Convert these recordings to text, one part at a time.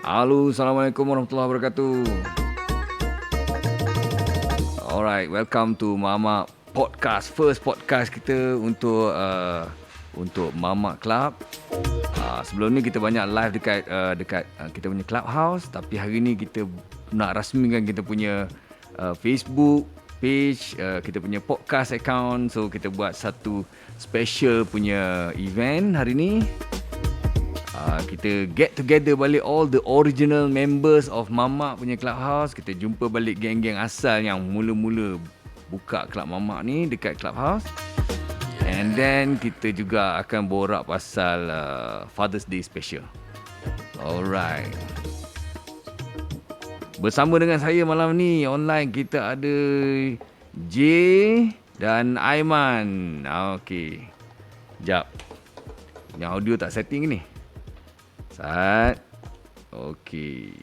Halo, Assalamualaikum warahmatullahi wabarakatuh. Alright, welcome to Mama Podcast. First podcast kita untuk Mama Club. Sebelum ni kita banyak live dekat kita punya Clubhouse, tapi hari ni kita nak rasmikan kita punya Facebook page, kita punya podcast account. So kita buat satu special punya event hari ni. Kita get together balik all the original members of Mamak punya Clubhouse. Kita jumpa balik geng-geng asal yang mula-mula buka Club Mamak ni dekat Clubhouse. And then kita juga akan borak pasal Father's Day special. Alright. Bersama dengan saya malam ni online kita ada J dan Aiman. Okay. Sekejap. Yang audio tak setting ni. Sat. Okey.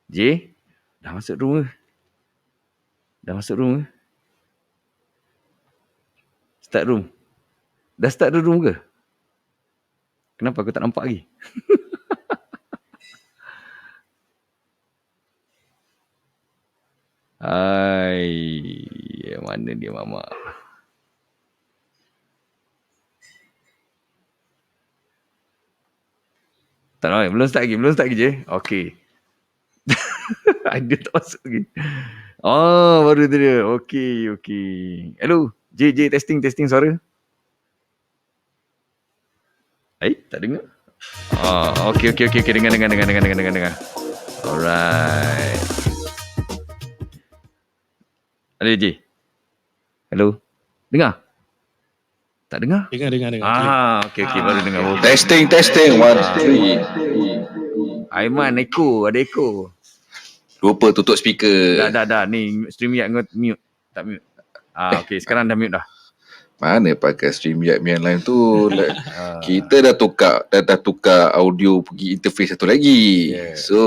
J, dah masuk room ke? Dah masuk room ke? Start room. Dah start room ke? Kenapa aku tak nampak lagi? Hai, mana dia Mama? Tak nampak, belum start lagi je. Okey. Dia tak masuk lagi. Oh, baru tu dia. Okey. Hello, J, testing suara. Tak dengar. Okey. Dengar. Alright. Ada J. Hello. Dengar? Tak dengar? Dengar. Okey, baru dengar. Testing 1 2 Aiman, ada echo. Lupa tutup speaker. Dah. Ni StreamYard kau mute. Tak mute. Okey, sekarang dah mute dah. Mana pakai StreamYard yang lain tu. Kita dah tukar audio pergi interface satu lagi. Yeah. So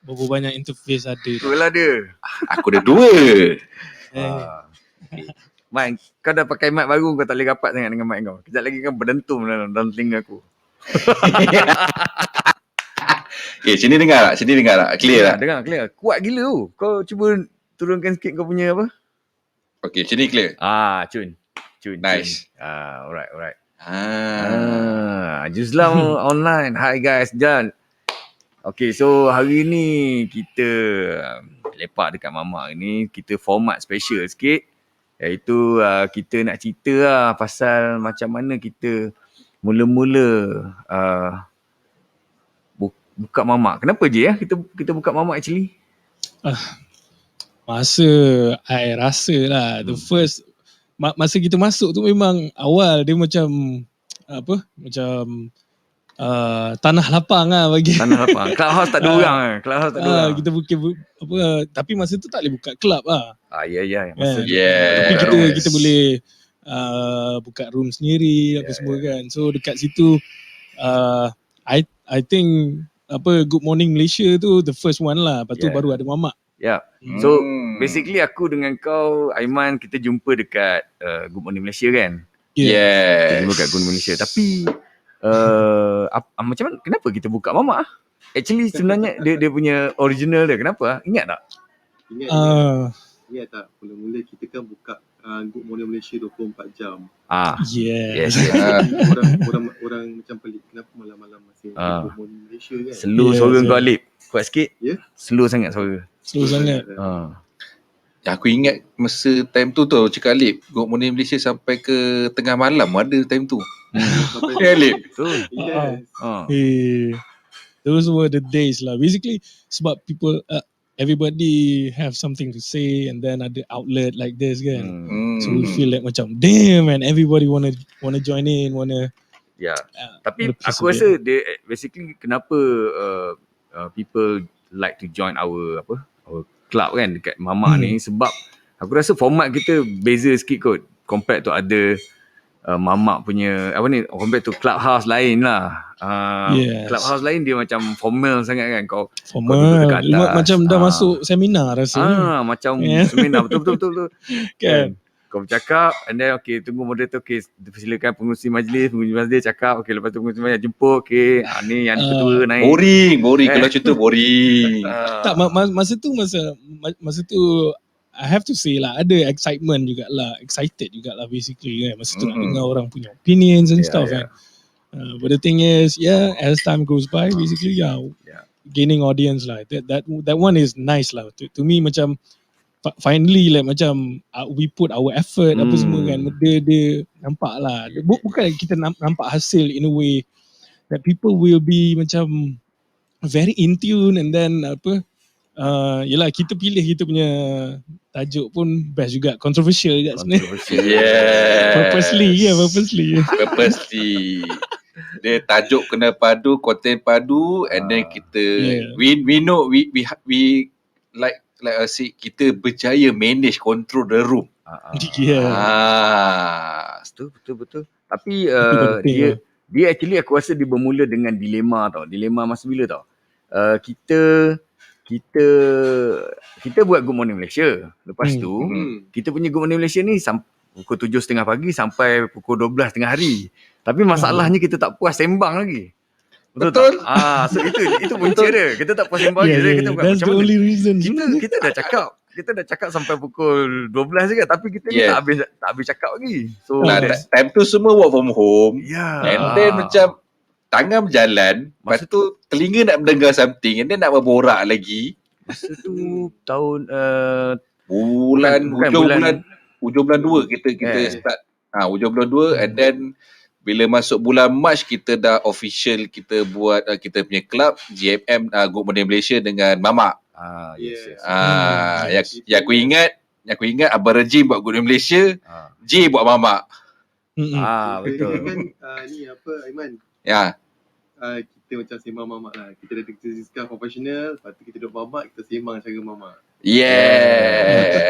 berapa banyak interface ada? Itulah dia. aku ada 2. Man, kau dah pakai mic baru, kau tak boleh rapat sangat dengan mic kau. Kejap lagi kan berdentum dalam telinga aku. Sini dengar tak? Clear tak? Dengar clear. Kuat gila tu. Kau cuba turunkan sikit kau punya apa? Okay, sini clear. Cun. Nice. Alright. Ah. Juzlam online. Hi guys, Jan. Okay, so hari ni kita lepak dekat Mamak ni. Kita format special sikit. Iaitu kita nak cerita lah pasal macam mana kita mula-mula buka Mamak. Kenapa je ya kita buka Mamak actually? Masa I rasa lah the first masa kita masuk tu memang awal dia macam tanah lapang lah bagi. Tanah lapang. Clubhouse tak ada orang Kita buka tapi masa tu tak boleh buka club lah. Ya. Tapi kita boleh buka room sendiri apa semua kan. So dekat situ I think Good Morning Malaysia tu the first one lah. Lepas tu baru ada Mamak. So basically aku dengan kau Aiman kita jumpa dekat Good Morning Malaysia kan. Kita jumpa kat Good Morning Malaysia. Tapi macam mana, kenapa kita buka Mamak? Actually sebenarnya dia punya original dia. Kenapa? Ingat tak? Ingat tak? Mula-mula kita kan buka Good Morning Malaysia 24 jam. Yes. Orang macam pelik. Kenapa malam-malam masih Good Morning Malaysia kan? Slow suara kau Alip. Kuat sikit. Slow sangat suara. Aku ingat masa time tu cakap Alip, Good Morning Malaysia sampai ke tengah malam ada time tu. Alip. Those were the days lah. Basically sebab people everybody have something to say and then ada outlet like this kan. So we feel like macam damn and everybody wanna join in, tapi aku rasa dia basically kenapa people like to join our club kan dekat Mamak ni sebab aku rasa format kita beza sikit kot compared to other Mamak punya compared to Clubhouse lain lah. Clubhouse lain dia macam formal sangat kan. Kau formal dekat atas. Macam dah masuk seminar rasanya. Macam seminar betul. Kan. Kau bercakap and then okay, tunggu moderator, okay, silakan pengurusi majlis cakap, okay, lepas tu pengurusi majlis jemput, okay, ni yang ketua naik. Boring kalau cerita boring. Tak, masa tu I have to say lah, ada excitement jugalah, excited jugalah basically kan. Masa tu nak dengar orang punya opinions and stuff kan. But the thing is, as time goes by, basically gaining audience lah. That one is nice lah. To me macam finally like macam we put our effort apa semua kan. Dia nampak lah. Bukan kita nampak hasil in a way that people will be macam very in tune and then yelah kita pilih kita punya tajuk pun best juga, controversial juga sebenarnya. Purposely. Dia tajuk kena padu, konten padu, and then kita we know we like I say, kita berjaya manage control the room. Betul. Tapi dia actually aku rasa dia bermula dengan dilema tau. Dilema masa bila tau. Kita buat Good Morning Malaysia. Lepas tu kita punya Good Morning Malaysia ni pukul 7.30 pagi sampai pukul 12 tengah hari. Tapi masalahnya kita tak puas sembang lagi. Betul. So itu punca dia. Kita tak puas sembang lagi. Kita buat that's macam the only mana? reason. Kita dah cakap sampai pukul 12 juga, tapi kita ni tak habis cakap lagi. So time tu semua work from home. And then macam tangan berjalan, lepas tu telinga nak mendengar something, and then nak berborak lagi. Masa tu tahun hujung bulan 2 kita start. Hujung bulan 2 and then bila masuk bulan Mac kita dah official kita buat kita punya club GMM Good Morning Malaysia dengan Mamak. Yang aku ingat Abang Rejim buat Good Morning Malaysia, J buat Mamak. Betul. Kan ni apa Aiman? Ya. Kita macam sembang mamak lah. Kita dah discuss professional, lepas tu kita duduk mamak, kita sembang cara mamak.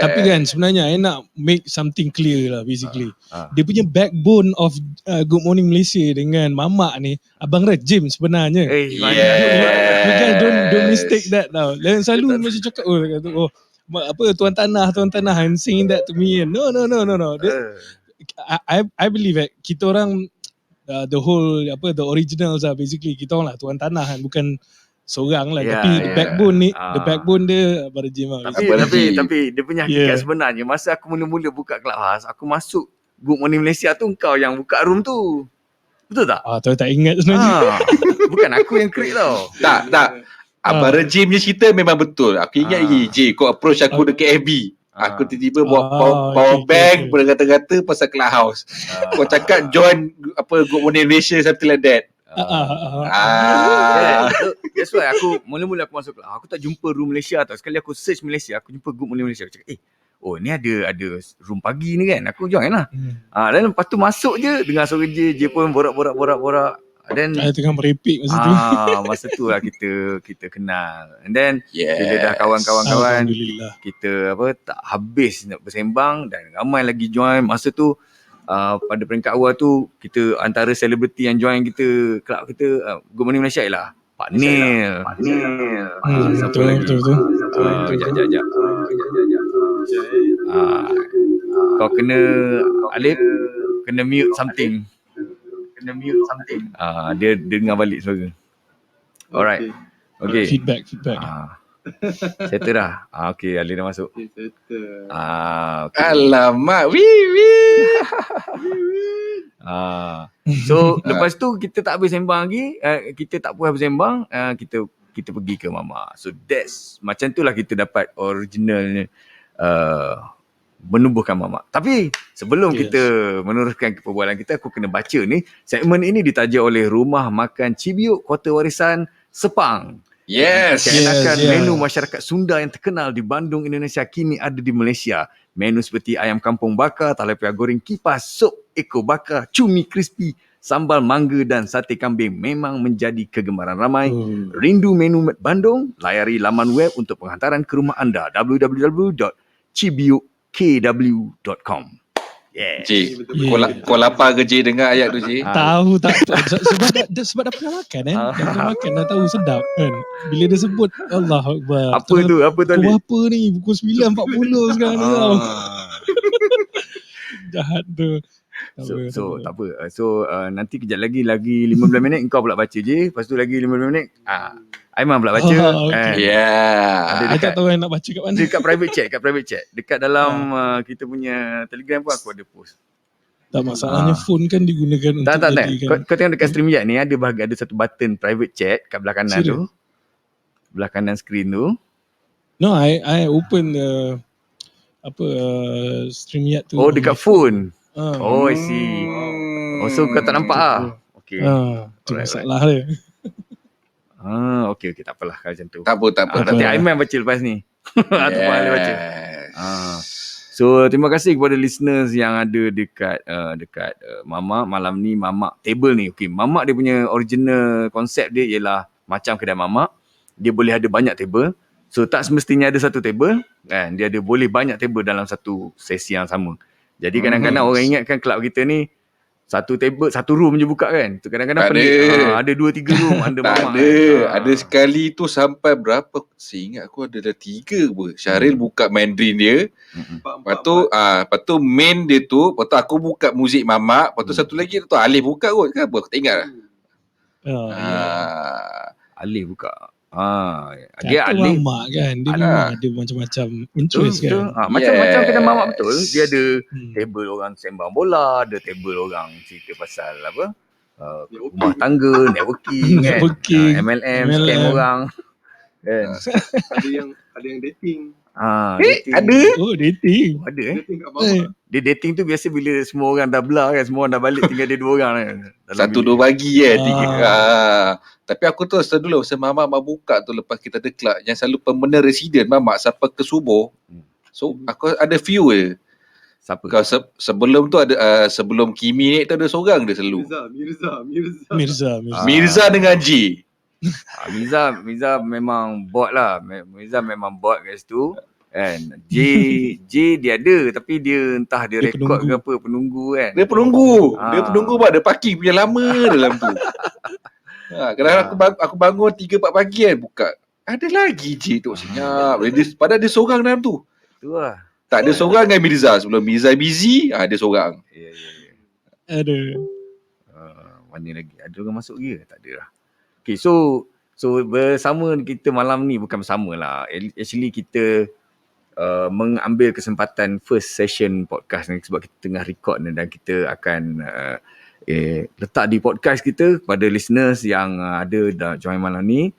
Tapi kan sebenarnya I nak make something clear lah basically. Dia punya backbone of Good Morning Malaysia dengan Mamak ni Abang Rejim sebenarnya. You guys don't mistake that tau. Jangan selalu macam cakap tuan tanah and saying that to me. No. I believe that kita orang the whole the originals lah basically, kita orang lah tuan tanah kan, bukan seorang lah, tapi the backbone dia Abang Rejim lah. Tapi dia punya hakikat sebenarnya masa aku mula-mula buka Clubhouse, aku masuk Good Morning Malaysia tu kau yang buka room tu. Betul tak? Tak ingat sebenarnya. Bukan aku yang create tau. Tak. Abang Rejim punya cerita memang betul. Aku ingat lagi, kau approach aku dekat FB. Aku tiba-tiba bawa power bank berkata-kata pasal Clubhouse. Kau cakap join Good Morning Malaysia, something like that. That's why aku mula-mula aku masuk aku tak jumpa room Malaysia tau. Sekali aku search Malaysia, aku jumpa Good Morning Malaysia. Aku cakap ni ada room pagi ni kan. Aku join lah. Dan lepas tu masuk je dengar suara J pun borak. Dan tengah merepek masa tu. Masa tu lah kita kenal. And then bila dah kawan-kawan kita tak habis nak bersembang dan ramai lagi join. Masa tu pada peringkat awal tu kita antara selebriti yang join kita club kita Good Morning Malaysia ialah Pak Nil. Betul. Sekejap. Kau kena Alif kena mute something. Dia dengar balik suara. Alright. Okay. Feedback. Settle dah. Okay, Ali dah masuk. Okay, settle. Okay. Alamak. So lepas tu kita tak habis sembang lagi. Kita tak puas bersembang. Kita pergi ke Mama. So that's macam tu lah kita dapat original menubuhkan Mama. Tapi sebelum kita meneruskan ke perbualan kita, aku kena baca ni. Segmen ini ditaja oleh Rumah Makan Cibiuk Kota Warisan Sepang. Keenakan menu masyarakat Sunda yang terkenal di Bandung, Indonesia kini ada di Malaysia. Menu seperti ayam kampung bakar, talapia goreng kipas, sup ekor bakar, cumi crispy, sambal mangga dan sate kambing memang menjadi kegemaran ramai. Rindu menu Bandung? Layari laman web untuk penghantaran ke rumah anda www.cibiukkw.com. J, kau lapar ke J dengar ayat tu J? Tahu tak sebab dah pernah makan dah pernah makan, dah tahu sedap kan. Bila dia sebut Allahuakbar. Apa tu Ali? Apa ni pukul 9.40 sekarang ni tau. Jahat tu. Tak So, apa, so tak apa. So nanti kejap lagi 15 minit kau pula baca je. Lepas tu lagi 15 minit Aiman pula baca. Okay. Ada Yeah. I tak tahu I nak baca kat mana. dekat private chat. Dekat dalam kita punya Telegram pun aku ada post. Tak, masalahnya phone kan digunakan untuk Tak. jadikan. Kau tengok dekat StreamYard ni ada satu button private chat kat belah kanan tu. Belah kanan skrin tu. No, I open StreamYard tu. Oh, dekat phone. Ah. Oh, I see. Oh, so kau tak nampak Okay. Tu Alright, masalah dia. Okay, tak apalah kalau macam tu. Tak apa. Nanti Aiman baca lepas ni. Ataupun Ali baca. So, terima kasih kepada listeners yang ada dekat Mamak malam ni. Mamak table ni. Okay, Mamak dia punya original konsep dia ialah macam kedai Mamak. Dia boleh ada banyak table. So, tak semestinya ada satu table. Kan? Dia ada boleh banyak table dalam satu sesi yang sama. Jadi, kadang-kadang orang ingatkan kelab kita ni satu table, satu room je buka kan. Tu kadang-kadang pelik. Ada 2-3 room under Tak Mamak. ada. Ada sekali tu sampai berapa? Seingat aku ada 3 pun. Syahril buka Mandarin dia. Lepas tu main dia tu. Lepas tu aku buka muzik Mamak. Lepas tu satu lagi tu Alif buka kot. Kan apa? Aku tak ingat lah. Alif buka. Dia Dia Alif. Mamak kan. Dia memang ada macam-macam interest Betul. kan. Macam kedai Mamak betul. Dia ada table orang sembang bola, ada table orang cerita pasal apa? Rumah tangga, networking kan. MLM, scam orang. Kan. Ada yang dating. Dating. Ada? Oh, dating. Ada Dating kat bawah. Dia dating tu biasa bila semua orang dah belah kan, semua orang dah balik tinggal dia 2 orang kan. Satu dua bagi kan. 3. Tapi aku tu dulu masa Mamak buka tu lepas kita ada club yang selalu permanent resident Mamak sampai ke subuh. So aku ada few je. Siapa? Kau sebelum tu ada sebelum Kimi naik tu ada seorang dia selalu. Mirza dengan J. Mirza memang bot lah. Mirza memang bot kat situ. Kan. J dia ada tapi dia entah dia rekod ke apa, penunggu kan. Dia penunggu. Dia penunggu buat dia parking punya lama dalam tu. Kadang-kadang aku bangun 3-4 pagi kan buka. Ada lagi J tu senyap. Padahal dia seorang dalam tu. Tu lah. Tak ada seorang dengan Mirza. Sebelum Mirza busy, dia seorang. Ya. Ada. Mana lagi? Ada orang masuk ke? Tak ada lah. Okay, so bersama kita malam ni, bukan bersama lah. Actually kita mengambil kesempatan first session podcast ni sebab kita tengah record ni dan kita akan letak di podcast kita kepada listeners yang ada dah join malam ni.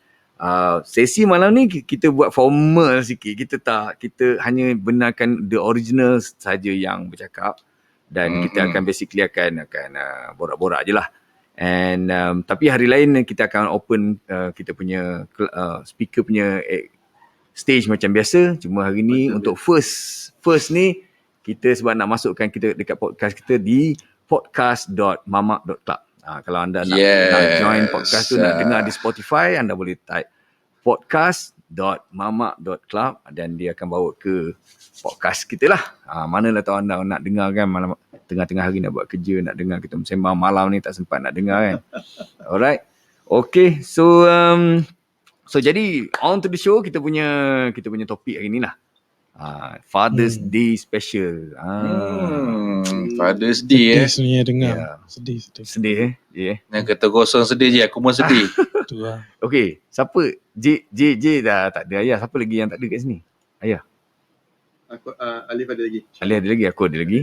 Sesi malam ni kita buat formal sikit. Kita hanya benarkan the original saja yang bercakap dan kita akan basically akan borak-borak je lah. And tapi hari lain kita akan open kita punya speaker punya stage macam biasa. Cuma hari ni untuk first ni kita sebab nak masukkan kita dekat podcast kita di podcast.mamak.club. Kalau anda nak join podcast tu, nak dengar di Spotify, anda boleh type podcast.mamak.club dan dia akan bawa ke podcast kita lah. Manalah tahu anda nak dengar kan, malam tengah-tengah hari nak buat kerja, nak dengar kita sembang malam ni tak sempat nak dengar kan. Alright. Okay, so jadi on to the show, kita punya topik hari ni lah. Father's Day special. Father's Day Sebenarnya dengar. Sedih. Yang kata kosong sedih je, aku pun sedih. Tu lah. Okay, siapa? J dah tak ada ayah. Siapa lagi yang tak ada kat sini? Ayah. Aku Alif ada lagi. Alif ada lagi, aku ada lagi.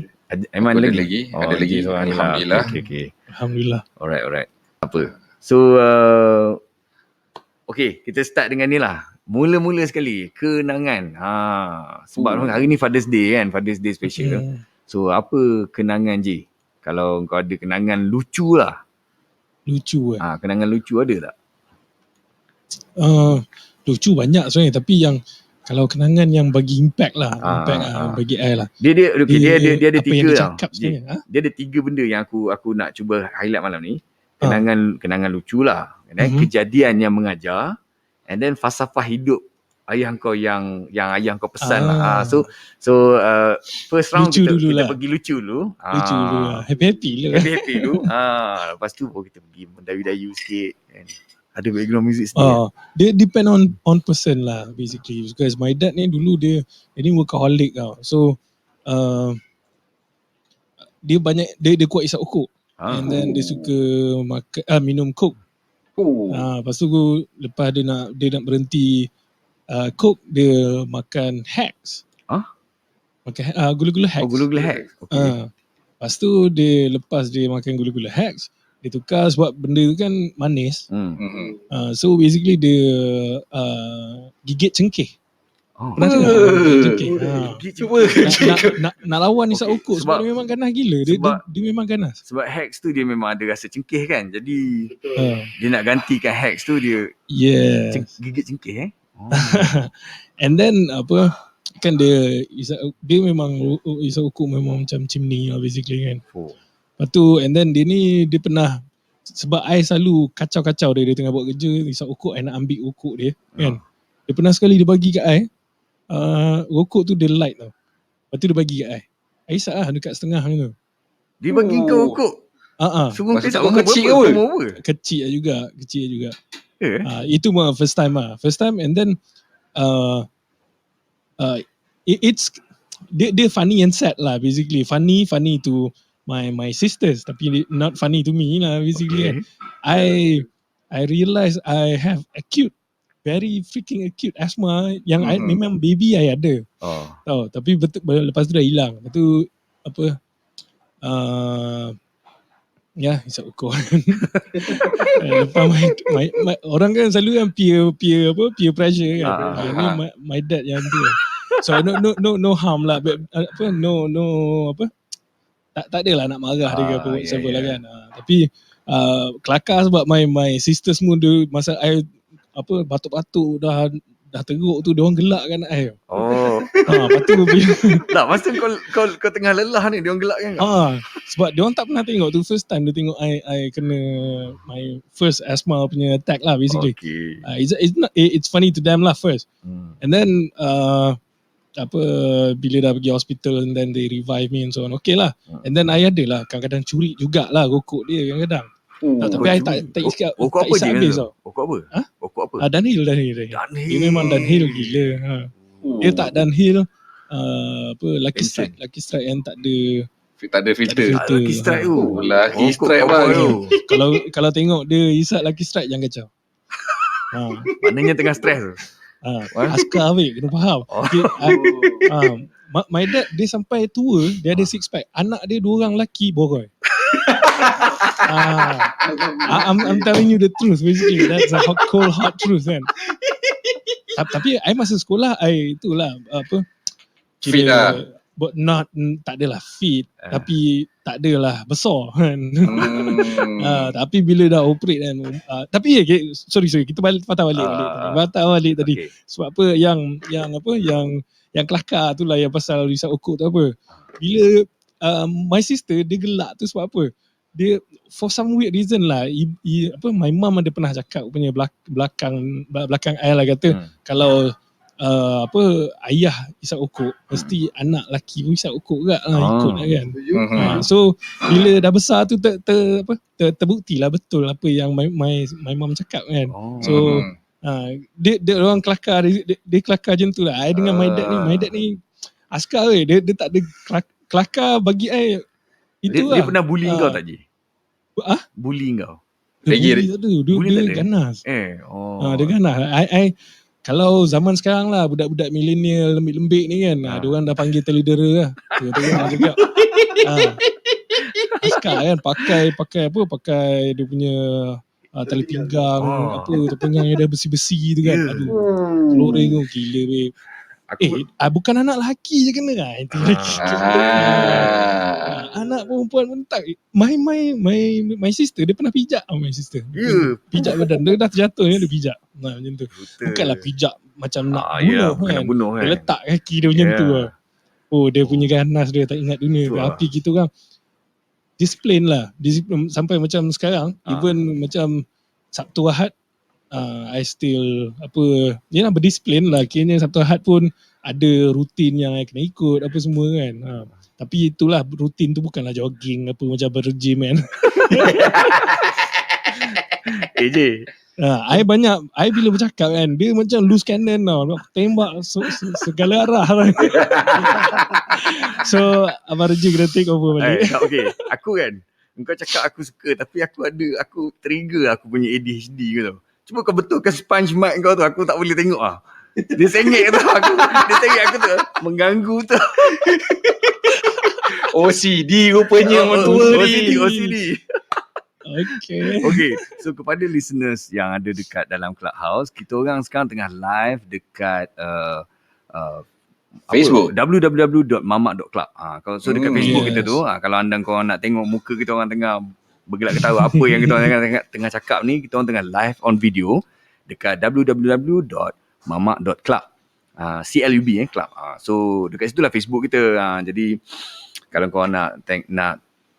Aiman Ada lagi? lagi. Ada lagi. Alhamdulillah. Okay. Alhamdulillah. Alright. Apa? So, okay, kita start dengan ni lah. Mula-mula sekali, kenangan. Sebab hari ni Father's Day kan, Father's Day special. So, apa kenangan J? Kalau kau ada kenangan lucu lah. Lucu kenangan lucu ada tak? Lucu banyak sebenarnya, tapi yang kalau kenangan yang bagi impact lah, bagi I lah. Dia ada apa 3 yang dia tau. cakap sebenarnya. Dia ada 3 benda yang aku nak cuba highlight malam ni. Kenangan lucu lah. Kejadian yang mengajar. And then falsafah hidup ayah kau yang ayah kau pesan lah. So first round kita pergi lucu dulu. Lucu dulu lah. Happy lah. Happy dulu. Lepas tu kita pergi mendayu-dayu sikit. Ada background music sikit. Dia depend on person lah basically. Because my dad ni dulu dia ni workaholic tau. So dia banyak dia kuat isap ukuk. Ah. And then dia suka makan minum coke. Lepas tu lepas dia nak berhenti coke, dia makan Hex. Makan gula-gula Hex. Oh, gula-gula Hex. Okay. Lepas tu lepas dia makan gula-gula Hex, dia tukar sebab benda tu kan manis. So basically dia gigit cengkeh. Pernah tengok cengkeh? Nak lawan isap ukuk sebab dia memang ganas gila. Dia memang ganas. Sebab Hex tu dia memang ada rasa cengkeh kan. Jadi dia nak gantikan Hex tu dia gigit cengkeh And then kan dia memang isap ukuk memang macam chimney lah basically kan. Lepas tu and then dia pernah, sebab I selalu kacau-kacau dia tengah buat kerja isap ukuk, I nak ambil ukuk dia kan. Dia pernah sekali dia bagi kat I rokok tu dia light tau. Lepas tu dia bagi kat I isap lah dekat setengah tu. Dia bagi kau rokok? Masa tak kecil ke apa? Kecil juga. Itu mah first time and then it's dia funny and sad lah basically. Funny to my sisters tapi not funny to me lah basically. I realize I have very freaking acute asthma yang I, memang baby I ada. Tahu, tapi lepas tu dah hilang. Lepas tu isap ukuk. Lepas orang kan selalu kan peer pressure kan. My dad yang tu. So no harm lah. Tak adalah nak marah dia ke apa whatever lah kan. Tapi kelakar sebab my sister semua dia masa I batuk-batuk dah teruk tu, dia orang gelak kan I. Lepas tu tak, masa kau tengah lelah ni dia orang gelak kan? Sebab dia orang tak pernah tengok tu, first time dia tengok I kena my first asthma punya attack lah basically. It's funny to them lah first. And then bila dah pergi hospital and then they revive me and so on, okay lah. And then I ada lah kadang-kadang curi jugalah rokok dia kadang-kadang. Tapi I tak isap habis tau. Rokok apa? Rokok apa? Dunhill. Dia memang Dunhill gila. Dia tak Dunhill Lucky Strike yang tak ada filter. Lucky Strike tu. Lucky Strike bang. Kalau tengok dia isap Lucky Strike jangan kacau. Maknanya tengah stres tu. Askar weh, kena faham. My dad dia sampai tua dia ada six pack. Anak dia 2 orang lelaki boroi. I'm telling you the truth basically. That's a cold hard truth kan. Tapi I masa sekolah I itulah fit lah. But not, tak adalah fit tapi tak adalah besar kan. Tapi bila dah operate kan tapi sorry kita patah balik tadi. Sebab apa yang kelakar tu lah yang pasal isap ukuk tu apa. Bila my sister dia gelak tu sebab apa? Dia for some weird reason lah my mum ada pernah cakap punya belakang I lah kata kalau ayah isap ukuk mesti anak lelaki pun isap ukuk juga lah ikut lah kan. So bila dah besar tu terbukti lah betul apa yang my mum cakap kan. So dia orang kelakar dia kelakar macam tu lah. I dengan my dad ni askar dia tak ada kelakar bagi I. Dia pernah bully kau tak Ji? Bully kau? Dia ganas. Dia ganas. I kalau zaman sekarang lah budak-budak milenial lembik-lembik ni kan, dia orang dah panggil telidera lah. Tengok juga. Askar kan pakai dia punya tali pinggang pinggang yang dah besi-besi tu kan. Aduh. Keluring tu gila weh. Bukan anak lelaki je kena kan. Anak perempuan pun tak. My sister dia pernah pijak my sister. Pijak badan dia dah terjatuh dia pijak. Macam tu. Bukanlah pijak macam nak bunuh kan. Dia letak kaki dia macam tu lah. Dia punya ganas dia tak ingat dunia. Tapi kita orang disiplin sampai macam sekarang. Even macam Sabtu Ahad I still berdisiplin lah. Kayaknya Sabtu Ahad pun ada rutin yang I kena ikut apa semua kan. Tapi itulah rutin tu bukanlah jogging apa macam bergym kan. J I bila bercakap kan, dia macam loose cannon tau. Tembak segala arah. So, Abang Raji kena take over balik. Okay. Aku kan, kau cakap aku suka, tapi aku trigger aku punya ADHD ke tau. Cuba kau betulkan sponge mic kau tu, aku tak boleh tengok ah. Dia sengit tu aku. Dia sengit aku tu. Mengganggu tu. OCD rupanya orang tua ni. OCD. Okay. So kepada listeners yang ada dekat dalam Clubhouse, kita orang sekarang tengah live dekat Facebook. www.mamak.club. So dekat Facebook kita tu, kalau anda korang nak tengok muka kita orang tengah bergelak ketawa apa yang kita orang tengah cakap ni, kita orang tengah live on video dekat www.mamak.club. CLUB club. So dekat situlah Facebook kita. Jadi kalau korang nak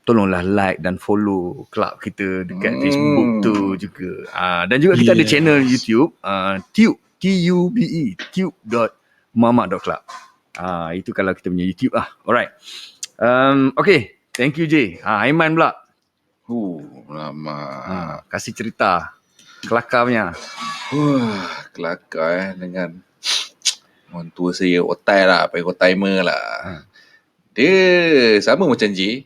tolonglah like dan follow club kita dekat Facebook tu juga. Dan juga kita ada channel YouTube Tube, TUBE, tube.mamak.club. Itu kalau kita punya YouTube lah. Alright. Okay. Thank you J. Aiman pula. Lama. Kasih cerita. Kelakar punya. Kelakar dengan orang tua saya otai lah. Panggil otimer lah. Dia sama macam J.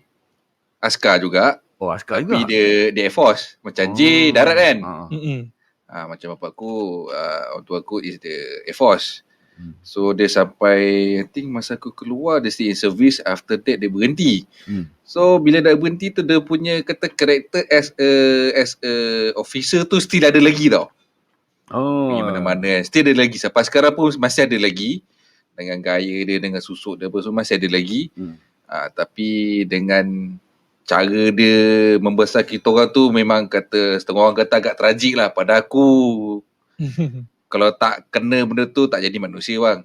Askar juga. Oh, askar tapi juga. dia Air Force. Macam J darat kan. Macam bapak aku, orang tua aku is the Air Force. So dia sampai, I think masa aku keluar, dia stay in service. After that dia berhenti. So bila dah berhenti tu, dia punya kata karakter as a officer tu still ada lagi tau. Pergi mana-mana still ada lagi. Sampai sekarang pun masih ada lagi. Dengan gaya dia, dengan susuk dia, so masih ada lagi. Tapi dengan cara dia membesar kita orang tu, memang kata, setengah orang kata agak tragik lah. Pada aku, kalau tak kena benda tu, tak jadi manusia bang.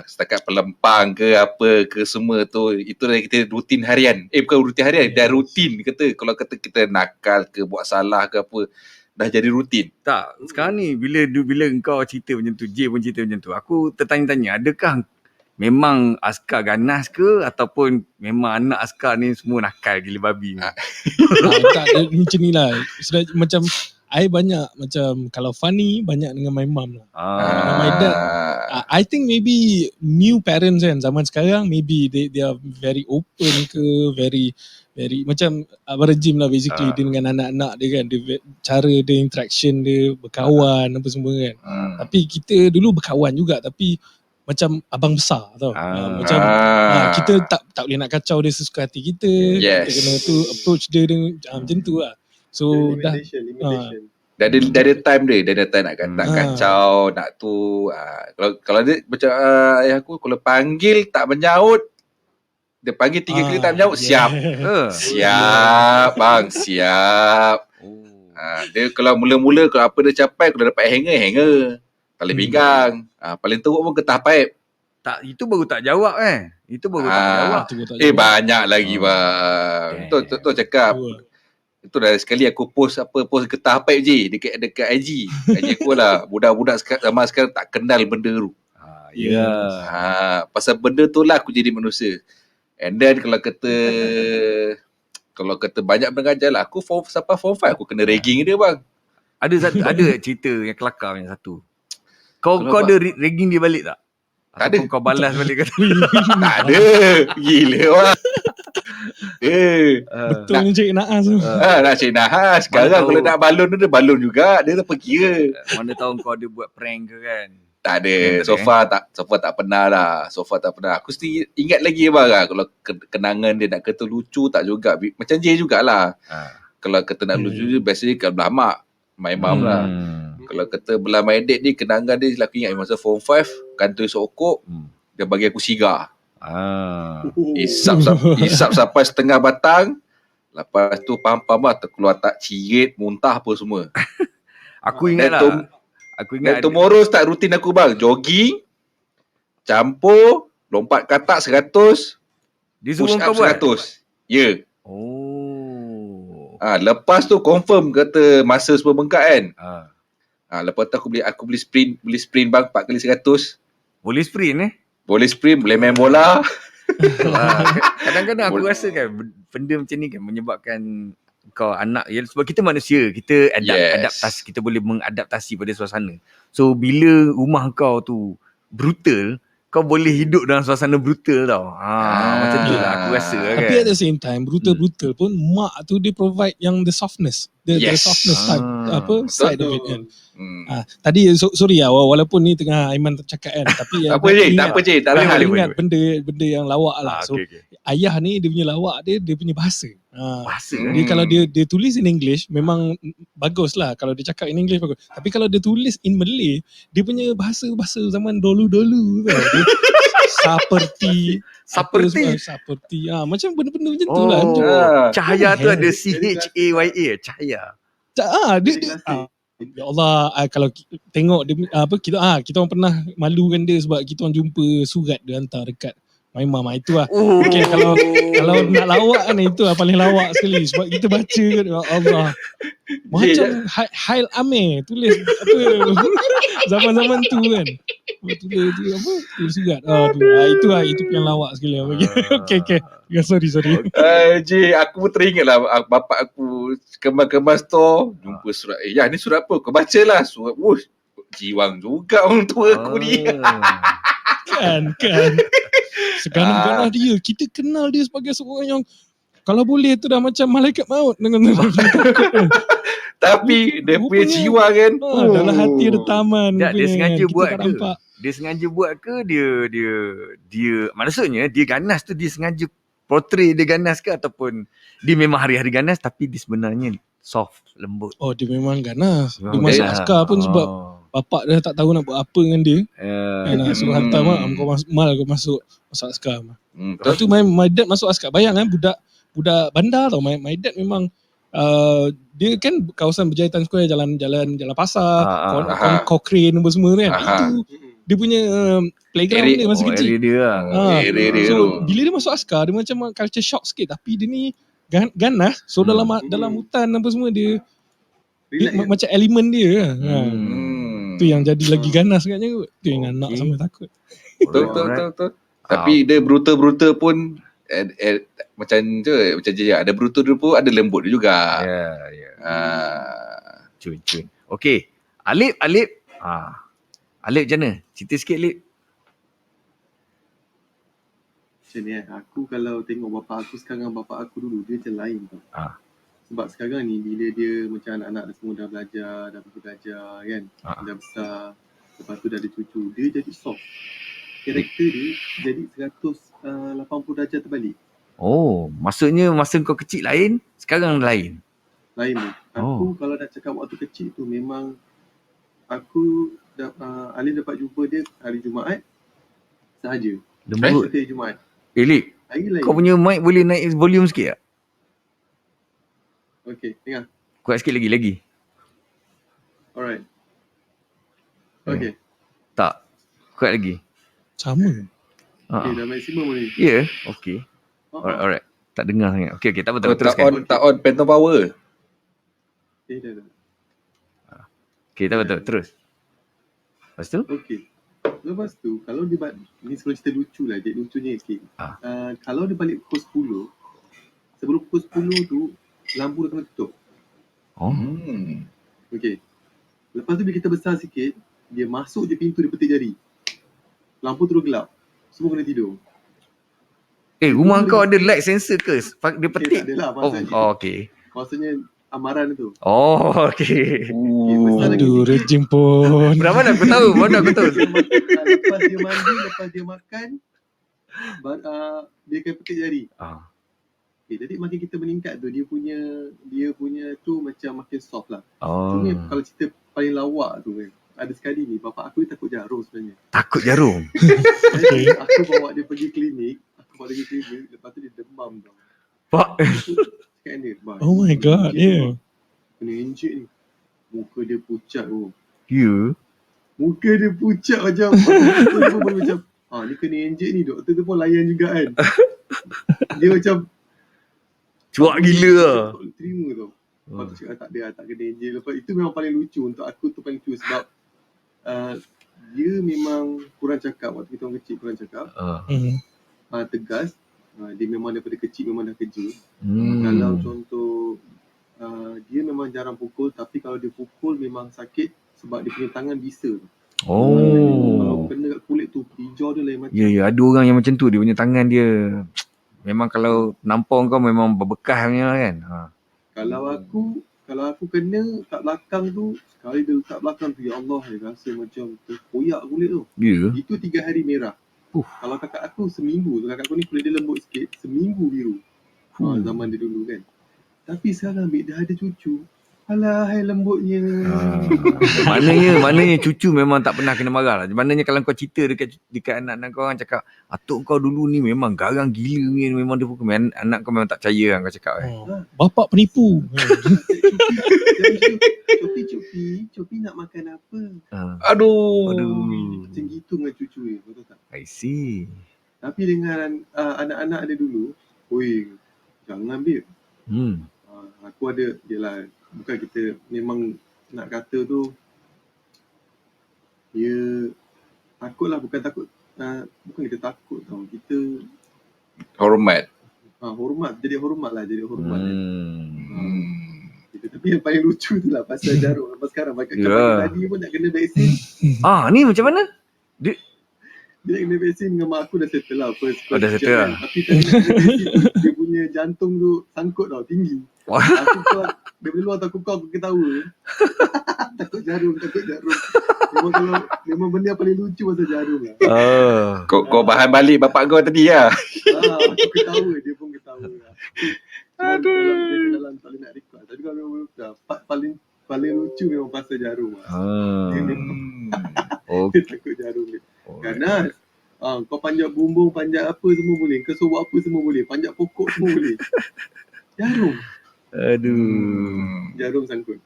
Setakat pelempang ke apa ke semua tu, itu dah kita rutin harian. Bukan rutin harian, dah rutin kata. Kalau kata kita nakal ke, buat salah ke apa, dah jadi rutin. Tak, sekarang ni bila engkau cerita macam tu, J pun cerita macam tu, aku tertanya-tanya, adakah memang askar ganas ke, ataupun memang anak askar ni semua nakal gila babi ni? Tak, macam ni lah. Macam I banyak macam, kalau funny banyak dengan my mum lah. My dad, I think maybe new parents kan zaman sekarang, maybe they are very open ke, very macam Abang Rejim lah basically. Dia dengan anak-anak dia kan, dia, cara dia interaction dia, berkawan apa semua kan. Tapi kita dulu berkawan juga, tapi macam abang besar tau. Macam kita tak boleh nak kacau dia sesuka hati kita. Kita kena tu approach dia dengan macam tu lah. So limitation. Dah ada time dia, dah ada time nak kacau, nak tu. Kalau dia macam ayah aku, kalau panggil tak menyaut, dia panggil 3 kali tak menyaut, siap. Siap bang, siap. Dia kalau mula-mula, kalau apa dia capai, kalau dapat hanger paling pinggang. Paling teruk pun getah pipe. Tak, itu baru tak jawab Itu baru tak jawab. Banyak lagi bang. Tu cakap. Itu dah sekali aku post getah pipe je dekat IG. IG aku lah. Budak-budak zaman sekarang tak kenal benda tu. Pasal benda tu lah aku jadi manusia. And then kalau kata banyak mengajar lah, aku sampai form 5 aku kena ragging dia bang. Ada cerita yang kelakar yang satu. Kau ada ragging dia balik tak? Tak ada. Kau balas balik ke? Tak ada. Gila bang. Betul ni Cik Naas tu. Nak Cik Naas. Sekarang kalau nak balon tu, dia balon juga. Dia tak pergi. Mana tahu kau ada buat prank ke kan? Tak ada. So far tak pernah lah. Aku still ingat lagi bang lah. Kalau kenangan dia nak kata lucu tak juga. Macam J jugalah. Kalau kata nak lucu, biasanya kalau belah mak, my mom lah. Kalau kata belah my dad ni, kenangan dia aku ingat masa form 5, kantoi sokok, dia bagi aku sigar. Isap sampai setengah batang. Lepas tu pam-pam lah, terkeluar tak cirit, muntah apa semua. Aku ingat lah. Dan tomorrow start rutin aku bang. Jogging, campur, lompat katak 100, dia suruh push up kau buat 100. Ya. Yeah. Lepas tu confirm kata masa semua bengkak kan. Lepas tu aku beli sprint bang 4 kali 100. Boleh sprint Boleh sprint, boleh main bola. Kadang-kadang aku rasa kan benda macam ni kan menyebabkan kau anak, ya, sebab kita manusia, kita adaptasi, kita boleh mengadaptasi pada suasana. So bila rumah kau tu brutal, kau boleh hidup dalam suasana brutal tau. Macam tu lah aku rasa kan. Tapi at the same time, brutal-brutal pun mak tu dia provide yang the softness. The softness type, side of it kan. Tadi sorry lah, walaupun ni tengah Aiman tercakap kan, tapi tak apa je, tak aku hal. ingat benda yang lawak lah. So ayah ni dia punya lawak dia punya bahasa. Dia kalau dia tulis in English memang bagus lah, kalau dia cakap in English bagus. Tapi kalau dia tulis in Malay, dia punya bahasa zaman dulu-dulu kan. Seperti macam benda-benda macam tu lah. Cahaya tu ada CHAYA, cahaya. Ya Allah, kalau tengok dia kita orang pernah malukan dia sebab kita orang jumpa surat dia hantar dekat my mom. Itu lah. Okay, kalau nak lawak kan, itu lah paling lawak sekali sebab kita baca kan, ya Allah. Macam Hail Amir tulis zaman-zaman tu kan. Tulis surat. Itu yang lawak sekali. Okay. Ya, sorry. Aku pun teringat lah bapak aku kemas-kemas tu jumpa surat. Ni surat apa? Kau bacalah surat. Jiwang juga orang tua aku ni. Kan. Seganang-ganang dia. Kita kenal dia sebagai seorang yang kalau boleh tu dah macam malaikat maut dengan tapi dia punya jiwa kan. Dalam hati ada taman. Dia sengaja buat ke? Dia sengaja buat ke dia maksudnya dia ganas tu dia sengaja portray dia ganas ke, ataupun dia memang hari-hari ganas tapi dia sebenarnya soft, lembut? Dia memang ganas. Dia masuk askar pun sebab bapak dah tak tahu nak buat apa dengan dia. Nak suruh hantar kau masuk askar. Lepas tu my dad masuk askar. Bayang kan budak bandar tau. My dad memang dia kan kawasan Berjaya Square, jalan pasar, Cochrane apa semua kan. Itu dia punya playground dia masa kecil. Area dia. So bila dia masuk askar, dia macam culture shock sikit. Tapi dia ni ganas. So dalam hutan apa semua dia macam elemen dia. Tu yang jadi lagi ganas katnya. Tu yang anak sampai takut. Betul. Tapi dia brutal pun macam tu, macam je ada brutal dia pun ada lembut dia juga. Cun. Okey. Alip. Alip macam mana? Cerita sikit Alip. Macam ni aku kalau tengok bapak aku sekarang, bapak aku dulu dia macam lain tau. Sebab sekarang ni bila dia macam anak-anak dah semua dah pergi belajar kan, dah besar, lepas tu dah ada cucu, dia jadi soft. Karakter dia jadi 180 darjah terbalik. Maksudnya masa kau kecil lain, sekarang lain. Lain ni. Aku kalau nak cakap waktu kecil tu memang aku Alif dapat jumpa dia hari Jumaat sahaja. Lembut. Hari Jumaat. Lip, kau punya mic boleh naik volume sikit tak? Okay, dengar. Kuat sikit lagi. Alright. Okay. Tak. Kuat lagi. Sama. Okay, dah maksimum ni. Ya, okay. Alright. Tak dengar sangat. Okay, tak apa, teruskan. Tak on Phantom Power. Dah. Okay, tak apa, terus. Lepas tu? Okay. Lepas tu, kalau dia ni sebelum cerita lucu lah, jadi lucunya sikit. Kalau dia balik pukul 10, sebelum pukul 10 tu, lampu dah kena tutup. Okay. Lepas tu bila kita besar sikit, dia masuk je pintu, dia petik jari. Lampu terus gelap. Semua kena tidur. Rumah kau ada light sensor ke? Dia petik? Tak adalah. Okay. Maksudnya amaran tu. Okay. Aduh, rejim pun. Mana aku tahu? Lepas dia mandi, lepas dia makan, dia akan petik jari. Jadi makin kita meningkat tu, dia punya tu macam makin soft lah. Cuma kalau cerita paling lawak tu kan, ada sekali ni bapak aku takut jarum sebenarnya. Takut jarum? Aku bawa dia pergi klinik, lepas tu dia demam tau. Pak. Oh my god, kena injek ni. Muka dia pucat tu. Ya? Muka dia pucat macam doktor pun macam ni kena injek ni, doktor tu pun layan juga kan. Dia macam cuak gila lah. Tak boleh terima tau. Lepas tu cakap tak kena injek. Lepas itu memang paling lucu untuk aku tu, paling lucu sebab dia memang kurang cakap waktu kita orang kecil, kurang cakap. Tegas. Dia memang daripada kecil memang dah kerja. Kalau contoh dia memang jarang pukul, tapi kalau dia pukul memang sakit sebab dia punya tangan bisa. Kalau kena kat kulit tu, hijau dia lain macam. Ya, ada orang yang macam tu, dia punya tangan dia memang kalau nampang kau memang berbekas punya kan. Kalau aku kena kat belakang tu, sekali dia kat belakang tu, ya Allah, dia rasa macam terkoyak kulit tu. Itu 3 hari merah. Kalau kakak aku seminggu tu, kakak aku ni kulit dia lembut sikit, seminggu biru. Zaman dia dulu kan. Tapi sekarang ambil dah ada cucu. Alah, hai lembutnya. Maknanya cucu memang tak pernah kena marah lah. Maknanya kalau kau cerita dekat anak-anak kau, orang cakap, atuk kau dulu ni memang garang gila ni, memang dia pukul. Anak kau memang tak percaya kan kau cakap. Bapak penipu. Copi nak makan apa? Aduh. Macam gitu dengan cucu dia, betul tak? I see. Tapi dengan anak-anak dia dulu, jangan ambil. Aku ada, yelah, bukan kita memang nak kata tu, dia takut lah, bukan takut, bukan kita takut tau, kita hormat. Jadi hormat lah. Tapi yang paling lucu tu lah pasal jarum. Sampai sekarang pagi tadi pun nak kena vaksin. Ni macam mana? Dia nak kena vaksin dengan mak aku dah settle lah. Dah settle lah. Tapi tadi kena vaksin tu, dia punya jantung tu sangkut tau, tinggi. Aku keluar, dia boleh luar aku ketawa. Takut jarum. Memang benda yang paling lucu pasal jarum lah. Kau bahan balik bapak kau tadi lah. Aku ketawa, dia pun ketawa lah. Dalam tak boleh nak record. Tapi kalau part paling lucu memang pasal jarum lah. Dia takut jarum dia. Ganas. Kau panjat bumbung, panjat apa semua boleh. Kau suruh apa semua boleh. Panjat pokok semua boleh. Jarum. Jarum sangkut.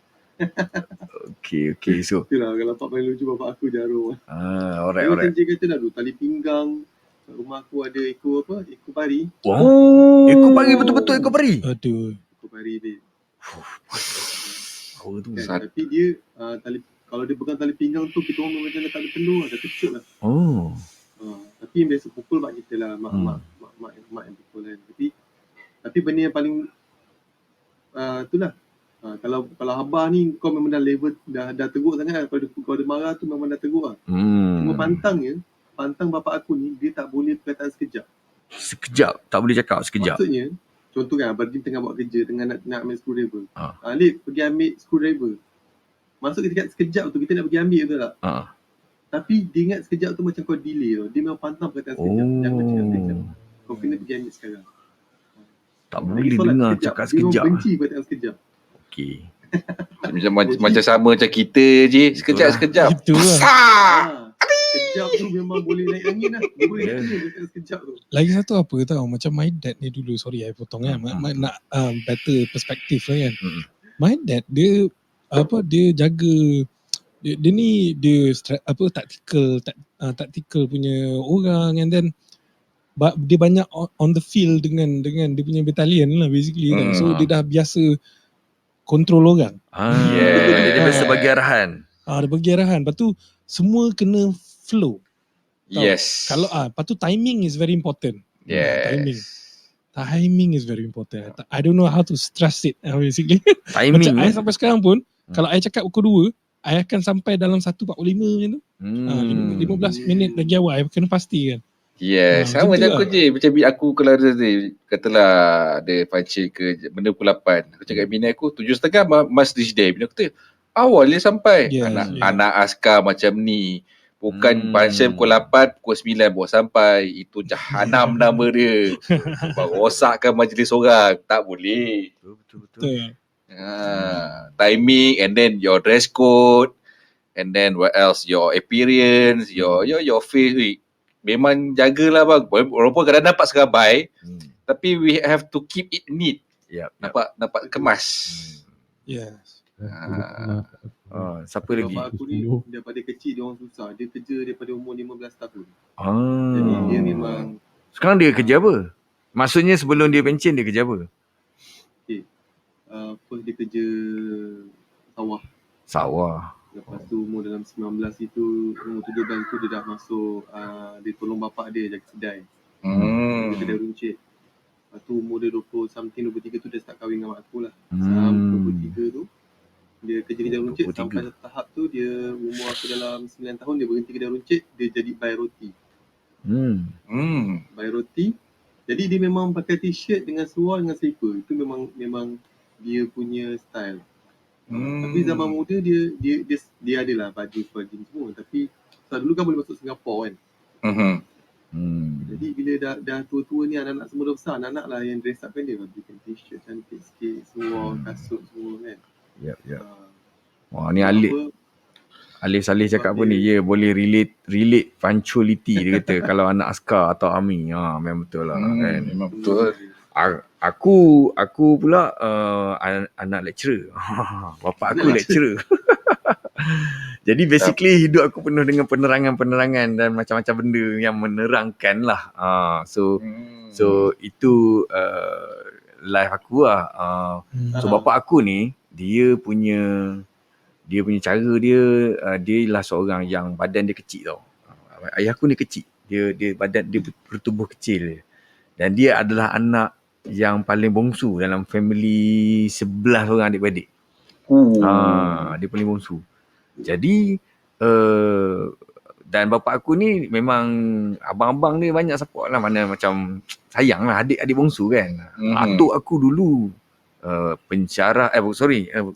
Okay. So itulah kalau part paling lucu bapak aku jarum. Alright. Dia kata dah dulu tali pinggang. Rumah aku ada ekor pari. Ekor pari, betul-betul ekor pari. Aduh. Ekor pari dia. Kan, tapi dia kalau dia pegang tali pinggang tu, kita orang macam tak ada telur, dah kecil lah. Tapi yang biasa pukul mak kita lah, mak yang pukul kan. Tapi benda yang paling itulah. Kalau Abah ni kau memang dah level dah teruk sangat. Kalau dia marah tu memang dah teruk lah. Cuma pantang bapak aku ni, dia tak boleh perkataan sekejap. Tak boleh cakap sekejap. Maksudnya, contoh kan, Abang Jim tengah buat kerja, tengah nak ambil screwdriver. Alip, pergi ambil screwdriver. Maksud kita kat sekejap tu, kita nak pergi ambil betul tak? Tapi dia ingat sekejap tu macam kau delay tu. Dia memang pantang perkataan sekejap. Jangan cakap sekejap. Kau kena pergi ambil sekarang. Tak boleh dengar cakap sekejap. Dia benci perkataan sekejap. Okay. Macam sama macam kita je. Sekejap. Itulah. Sekejap tu memang boleh naik angin lah. Dia boleh naik angin dekat sekejap tu. Lagi satu apa tahu, macam my dad ni dulu, sorry I potong kan, nak better perspektif lah kan. My dad dia jaga dia ni tactical punya orang, and then dia banyak on the field dengan dia punya battalion lah basically kan. So dia dah biasa kontrol orang. Dia biasa bagi arahan. Dia bagi arahan. Lepas tu semua kena flow. Yes. Kalau lepas tu timing is very important. Timing is very important. I don't know how to stress it basically. Timing. Macam I sampai sekarang pun kalau I cakap pukul 2, I akan sampai dalam 1.45 macam tu. 15 minit lagi awal I kena pasti kan. Yes, sama macam aku je. Macam aku kalau katalah ada function ke benda pukul 8. Aku cakap bini aku 7.30 must reach there. Bini aku kata awal dia sampai. Anak askar macam ni. Bukan function pukul 8, pukul 9 baru sampai. Itu jahanam nama dia. Rosakkan majlis orang. Tak boleh. Betul. Timing, and then your dress code, and then what else, your appearance, your face. Memang jagalah bang. Walaupun kadang dapat serabai, tapi we have to keep it neat. Dapat kemas. Yes. Siapa lagi? Bapak aku ni daripada kecil dia orang susah. Dia kerja daripada umur 15 tahun. Jadi dia memang. Sekarang dia kerja apa? Maksudnya sebelum dia pencen dia kerja apa? First dia kerja sawah. Lepas tu umur dalam 19 itu, umur 17 tu dia dah masuk, dia tolong bapak dia jaga kedai. Dia kedai runcit. Lepas tu umur dia 20 something, 23 tu dia start kahwin dengan mak aku lah. Sampai 23 tu dia kerja runcit 23. sampai satu tahap tu dia umur aku dalam 9 tahun dia berhenti kerja runcit, dia jadi buy roti. Buy roti. Jadi dia memang pakai t-shirt dengan seluar dengan slipper. Itu memang dia punya style. Tapi zaman muda dia adalah baju jeans semua, tapi dulu kan boleh masuk Singapura kan. Jadi bila dah tua-tua ni, anak-anak semua dah besar, anak-anak lah yang dress up kan dia belikan t-shirt cantik sikit, seluar, kasut semua kan. Yep. Wah, ni Alif Salih cakap apa ni? Ya, boleh relate punctuality dia kata kalau anak askar atau army. Memang betul lah kan. Memang betul. Aku pula anak lecturer. Bapak aku lecturer. Jadi basically hidup aku penuh dengan penerangan-penerangan dan macam-macam benda yang menerangkan lah. So itu life aku lah. So bapak aku ni dia punya cara dia lah seorang yang badan dia kecil tau. Ayah aku ni kecil. Dia badan dia bertubuh kecil. Dan dia adalah anak yang paling bongsu dalam family 11 orang adik-beradik. Dia paling bongsu. Jadi dan bapak aku ni memang abang-abang dia banyak support lah, mana macam sayang lah adik-adik bongsu kan. Atuk aku dulu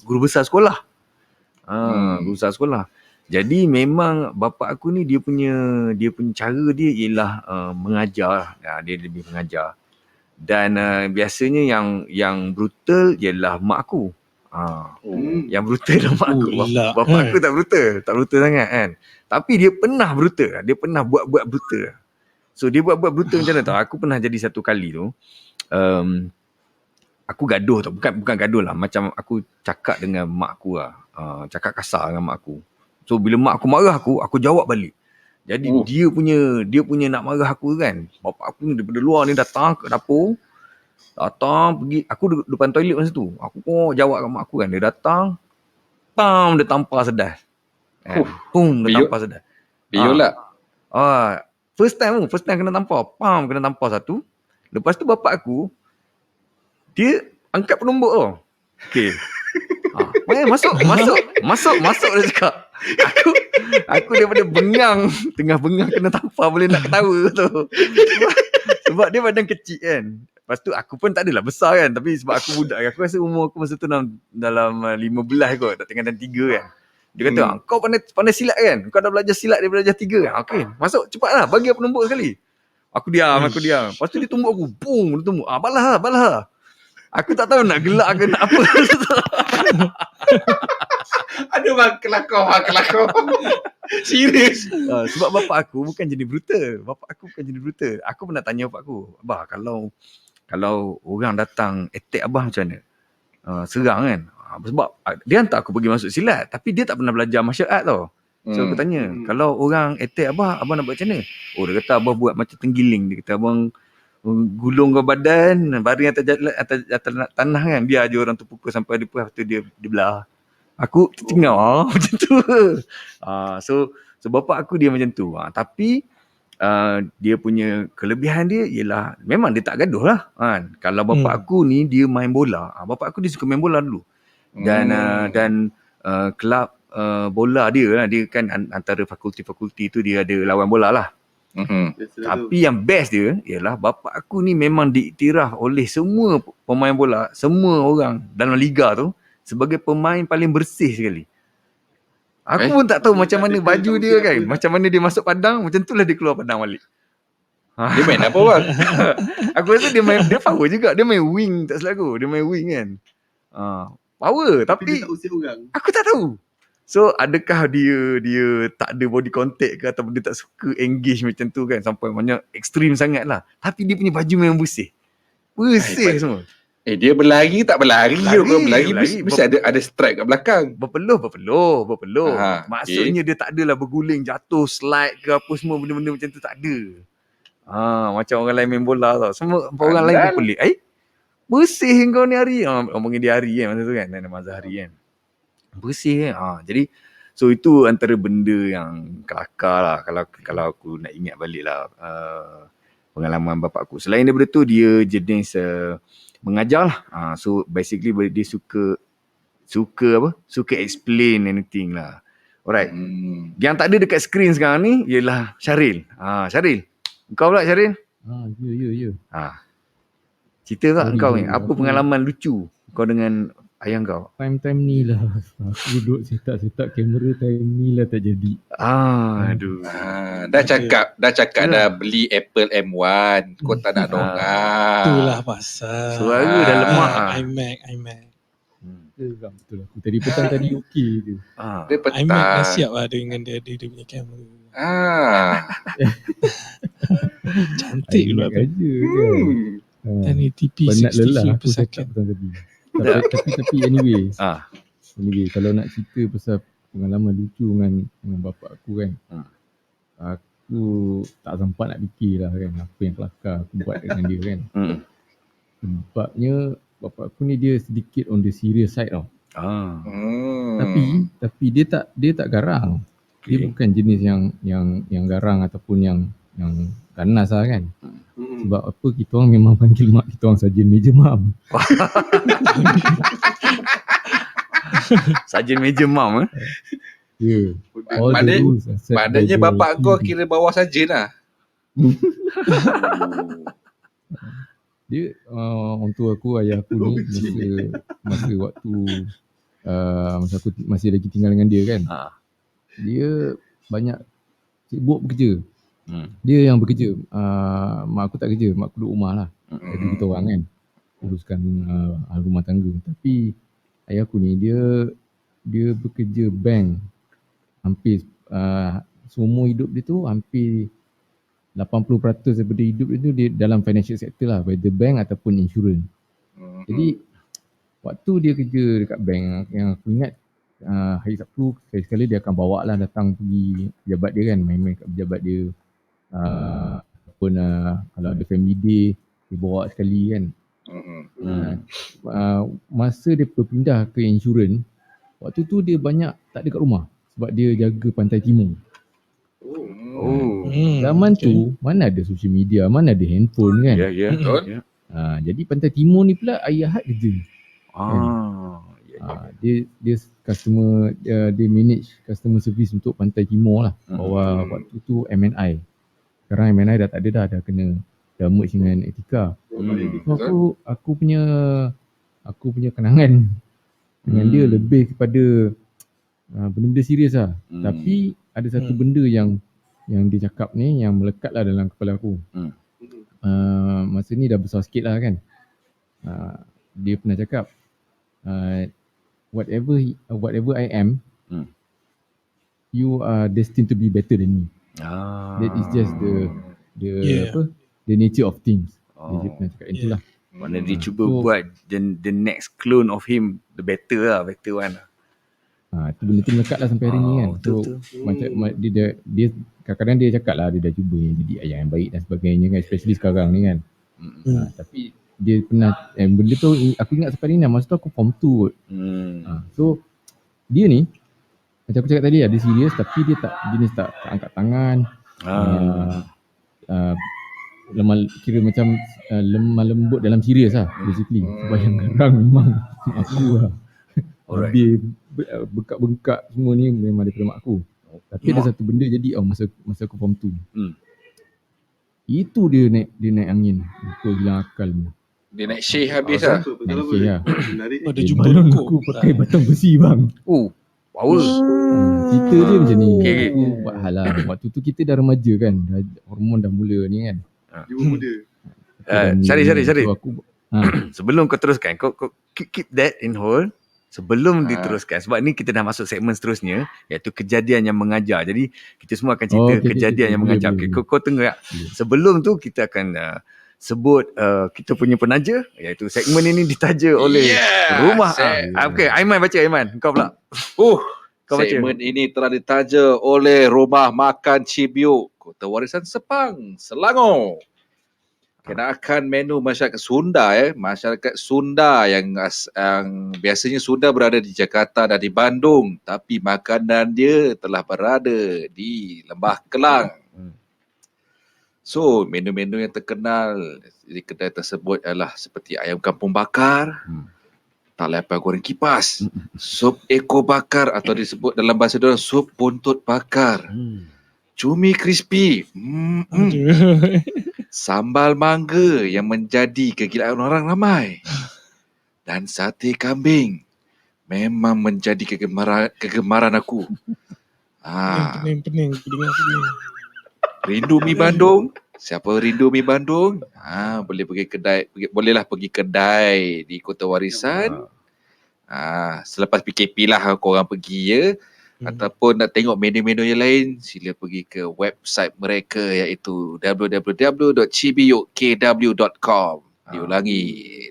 guru besar sekolah. Guru besar sekolah. Jadi memang bapak aku ni dia punya cara dia ialah mengajar. Dia lebih mengajar. Dan biasanya yang brutal ialah mak aku. Yang brutal adalah mak aku. Bapak aku tak brutal sangat kan. Tapi dia pernah brutal. Dia pernah buat brutal. So dia buat brutal macam mana tau. Aku pernah jadi satu kali tu. Aku gaduh tau. Bukan gaduh lah. Macam aku cakap dengan mak aku lah. Cakap kasar dengan mak aku. So bila mak aku marah aku jawab balik. Jadi dia punya nak marah aku kan. Bapak aku ni daripada luar ni datang ke dapur. Pergi. Aku depan toilet masa tu. Aku jawab kat mak aku kan. Dia datang. Dia tampar sedas. Dia tampar sedas. Biol lah. First time kena tampar. Kena tampar satu. Lepas tu bapak aku, dia angkat penumbuk tau. Okay. Masuk dia cakap. Aku daripada tengah bengang kena tampar boleh nak ketawa tu. Sebab dia badan kecil kan. Lepas tu aku pun tak adalah besar kan. Tapi sebab aku budak, aku rasa umur aku masa tu dalam 15 kot. Tak tengah dan 3 kan. Dia kata, kau pandai silat kan. Kau dah belajar silat daripada darjah 3 kan. Okay, masuk cepatlah. Bagi aku penumbuk sekali. Aku diam. Lepas tu dia tumbuk aku. Boom, dia tumbuk. Balas lah. Aku tak tahu nak gelak ke nak apa. Aduh, kelakar. Serius. Sebab bapak aku bukan jenis brutal. Aku pernah tanya bapak aku, abah kalau orang datang attack abah macam mana? Serang kan? Sebab dia hantar aku pergi masuk silat. Tapi dia tak pernah belajar martial art tau. So aku tanya, kalau orang attack abah nak buat macam mana? Dia kata abah buat macam tenggiling. Dia kata abang gulung ke badan, baring atas tanah kan. Biar je orang tu pukul sampai dia lepas tu dia belah. Aku tercengang macam tu. So bapak aku dia macam tu. Tapi dia punya kelebihan dia ialah memang dia tak gaduh lah kan. Kalau bapak aku ni dia main bola. Bapak aku dia suka main bola dulu. Dan kelab bola dia kan antara fakulti-fakulti tu dia ada lawan bola lah. Tapi yang best dia ialah bapak aku ni memang diiktiraf oleh semua pemain bola, semua orang dalam liga tu sebagai pemain paling bersih sekali. Aku pun tak tahu macam mana baju dia kan. Macam mana dia masuk padang, macam itulah dia keluar padang balik. Dia main apa bang? Aku rasa dia power juga. Dia main wing tak silap aku. Dia main wing kan. Power tapi dia tak usir orang. Aku tak tahu. So adakah dia tak ada body contact ke ataupun dia tak suka engage macam tu kan sampai banyak ekstrim sangat lah. Tapi dia punya baju memang bersih. Bersih semua. Dia berlari tak berlari. Mesti ada strike kat belakang. Berpeluh. Maksudnya dia tak adalah berguling, jatuh, slide ke apa semua benda-benda macam tu tak ada. Macam orang lain main bola tau. Semua orang lain pun pelik. Bersih kau ni hari. Omongin dia hari kan masa tu kan. Nama Zahari kan. Bersih kan. Jadi so itu antara benda yang kelakar lah. Kalau aku nak ingat balik lah. pengalaman bapa aku. Selain daripada tu, dia jenis mengajar lah. So basically dia suka explain anything lah. Alright. Yang tak ada dekat skrin sekarang ni ialah Syaril. Syaril. Kau pula Syaril? Ya. Cerita tak Sorry, kau ni? sorry. Apa pengalaman lucu kau dengan ayah kau? Time ni lah. Aku duduk setak kamera time ni lah tak jadi. Aduh. Dah cakap dah beli Apple M1. Kau tak nak dongak. Itulah pasal. Suara dah lemak. iMac. Betul aku. Tadi petang tadi okey je. Dia petang. iMac dah siap lah dengan dia punya kamera. Cantik pula tu. Aja kan. 1080p Penat lelah 60 aku per cakap second. petang tadi. Tapi anyway. Anyway, kalau nak cerita pasal pengalaman lucu dengan bapak aku kan. Aku tak sempat nak fikir lah kan apa yang kelakar aku buat dengan dia kan. Sebabnya bapak aku ni dia sedikit on the serious side tau. Tapi dia tak garang. Dia bukan jenis yang garang ataupun yang ganas lah kan. Sebab apa kita orang memang panggil mak kita orang Sarjan Major Mam. Sarjan Major Mam Ya. Maknanya bapak kau kira bawah sarjan lah. Dia orang tua aku, ayah aku ni masa waktu masa aku masih lagi tinggal dengan dia kan. Dia banyak sibuk bekerja. Dia yang bekerja. Mak aku tak kerja, mak aku duduk rumah lah. Jadi kita orang kan uruskan hal rumah tangga. Tapi ayah aku ni dia bekerja bank. Hampir seumur hidup dia tu hampir 80% daripada hidup dia tu dia dalam financial sector lah, whether bank ataupun insurance. Jadi waktu dia kerja dekat bank, yang aku ingat hari Sabtu sekali-sekala dia akan bawa lah datang pergi pejabat dia kan, main-main kat pejabat dia. Kalau ada family day dia bawa sekali kan. Masa dia berpindah ke insurans, waktu tu dia banyak tak ada kat rumah sebab dia jaga Pantai Timur. Zaman tu mana ada social media, mana ada handphone kan. Betul. Jadi Pantai Timur ni pula ayah Had kerja. Dia customer, dia manage customer service untuk Pantai Timur lah. Bawah waktu tu MNI. Sekarang MNI dah tak ada dah kena dah merge dengan Etika. So aku punya kenangan dengan dia lebih kepada benda-benda serius lah. Tapi ada satu benda yang dia cakap ni yang melekat lah dalam kepala aku. Masa ni dah besar sikit lah kan. Dia pernah cakap whatever I am, you are destined to be better than me. That is just the nature of things. Dia pernah cakap itulah. Mana dia cuba buat the next clone of him, the better one lah. Itu benda tu melekat lah sampai hari ni kan. So macam dia kadang-kadang dia cakap lah dia dah cuba jadi ayah yang baik dan sebagainya kan, especially sekarang ni kan. Tapi dia pernah benda tu aku ingat sampai hari ni, masa tu aku form 2 kot. So dia ni macam aku cakap tadi dia serius tapi dia tak jenis tak angkat tangan. Kira macam lemah lembut dalam serius lah basically. Sebab yang garang memang aku lah. Dia bengkak semua ni memang daripada mak aku. Tapi ada satu benda jadi masa aku form 2. Itu dia naik angin. Aku gila akal ni. Dia naik share habis lah. Naik share lah. Ada jumpa balon rokok. aku pakai batang besi bang. Power. Cerita dia macam ni. Okay. Aku buat hal lah. Waktu tu kita dah remaja kan. Hormon dah mula ni kan. Dia muda. Syaril. So aku Sebelum kau teruskan, kau keep that in hold. Sebelum diteruskan, sebab ni kita dah masuk segmen seterusnya, iaitu kejadian yang mengajar. Jadi kita semua akan cerita kejadian yang mengajar. Okay, kau tengok ya. Sebelum tu kita akan sebut kita punya penaja, iaitu segmen ini ditaja oleh Rumah. Okay, Aiman baca. Aiman, kau pula. Kau baca. Segmen ini telah ditaja oleh Rumah Makan Cibiuk, Kota Warisan Sepang, Selangor. Kenakan menu masyarakat Sunda masyarakat Sunda yang biasanya Sunda berada di Jakarta dan di Bandung, tapi makanan dia telah berada di Lembah Kelang. So, menu-menu yang terkenal di kedai tersebut adalah seperti ayam kampung bakar, talepah goreng kipas, sup ekor bakar atau disebut dalam bahasa dia sup buntut bakar, cumi crispy, Aduh. sambal mangga yang menjadi kegilaan orang ramai, dan sate kambing memang menjadi kegemaran aku. Pening. Dengar pening. Rindu mi Bandung? Siapa rindu mi Bandung? Boleh pergi kedai, bolehlah pergi kedai di Kota Warisan. Selepas PKP lah korang pergi ya. Ataupun nak tengok menu-menu yang lain, sila pergi ke website mereka iaitu www.cibiyukkw.com. Diulangi,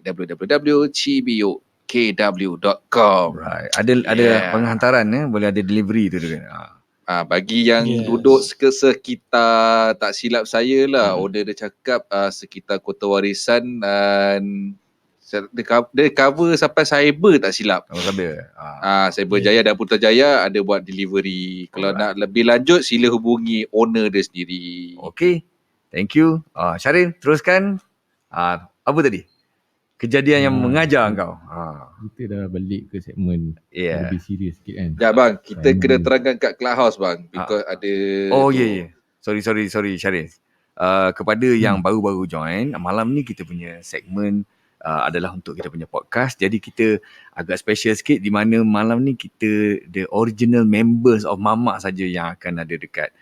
www.cibiyukkw.com. Right. Ada penghantaran boleh ada delivery tu juga. Bagi yang duduk sekitar, tak silap saya lah, order dia cakap sekitar Kota Warisan dan dia cover sampai Cyber tak silap. Cyber Jaya dan Putrajaya ada buat delivery. Kalau nak lebih lanjut sila hubungi owner dia sendiri. Okay. Thank you. Syaril, teruskan. Apa tadi? Kejadian yang mengajar kau. Kita dah balik ke segmen lebih serius sikit kan. Ya bang, kita kena terangkan kat Clubhouse bang. Because ada Sorry Syaril. Kepada yang baru-baru join, malam ni kita punya segmen adalah untuk kita punya podcast. Jadi kita agak special sikit di mana malam ni kita the original members of Mama saja yang akan ada dekat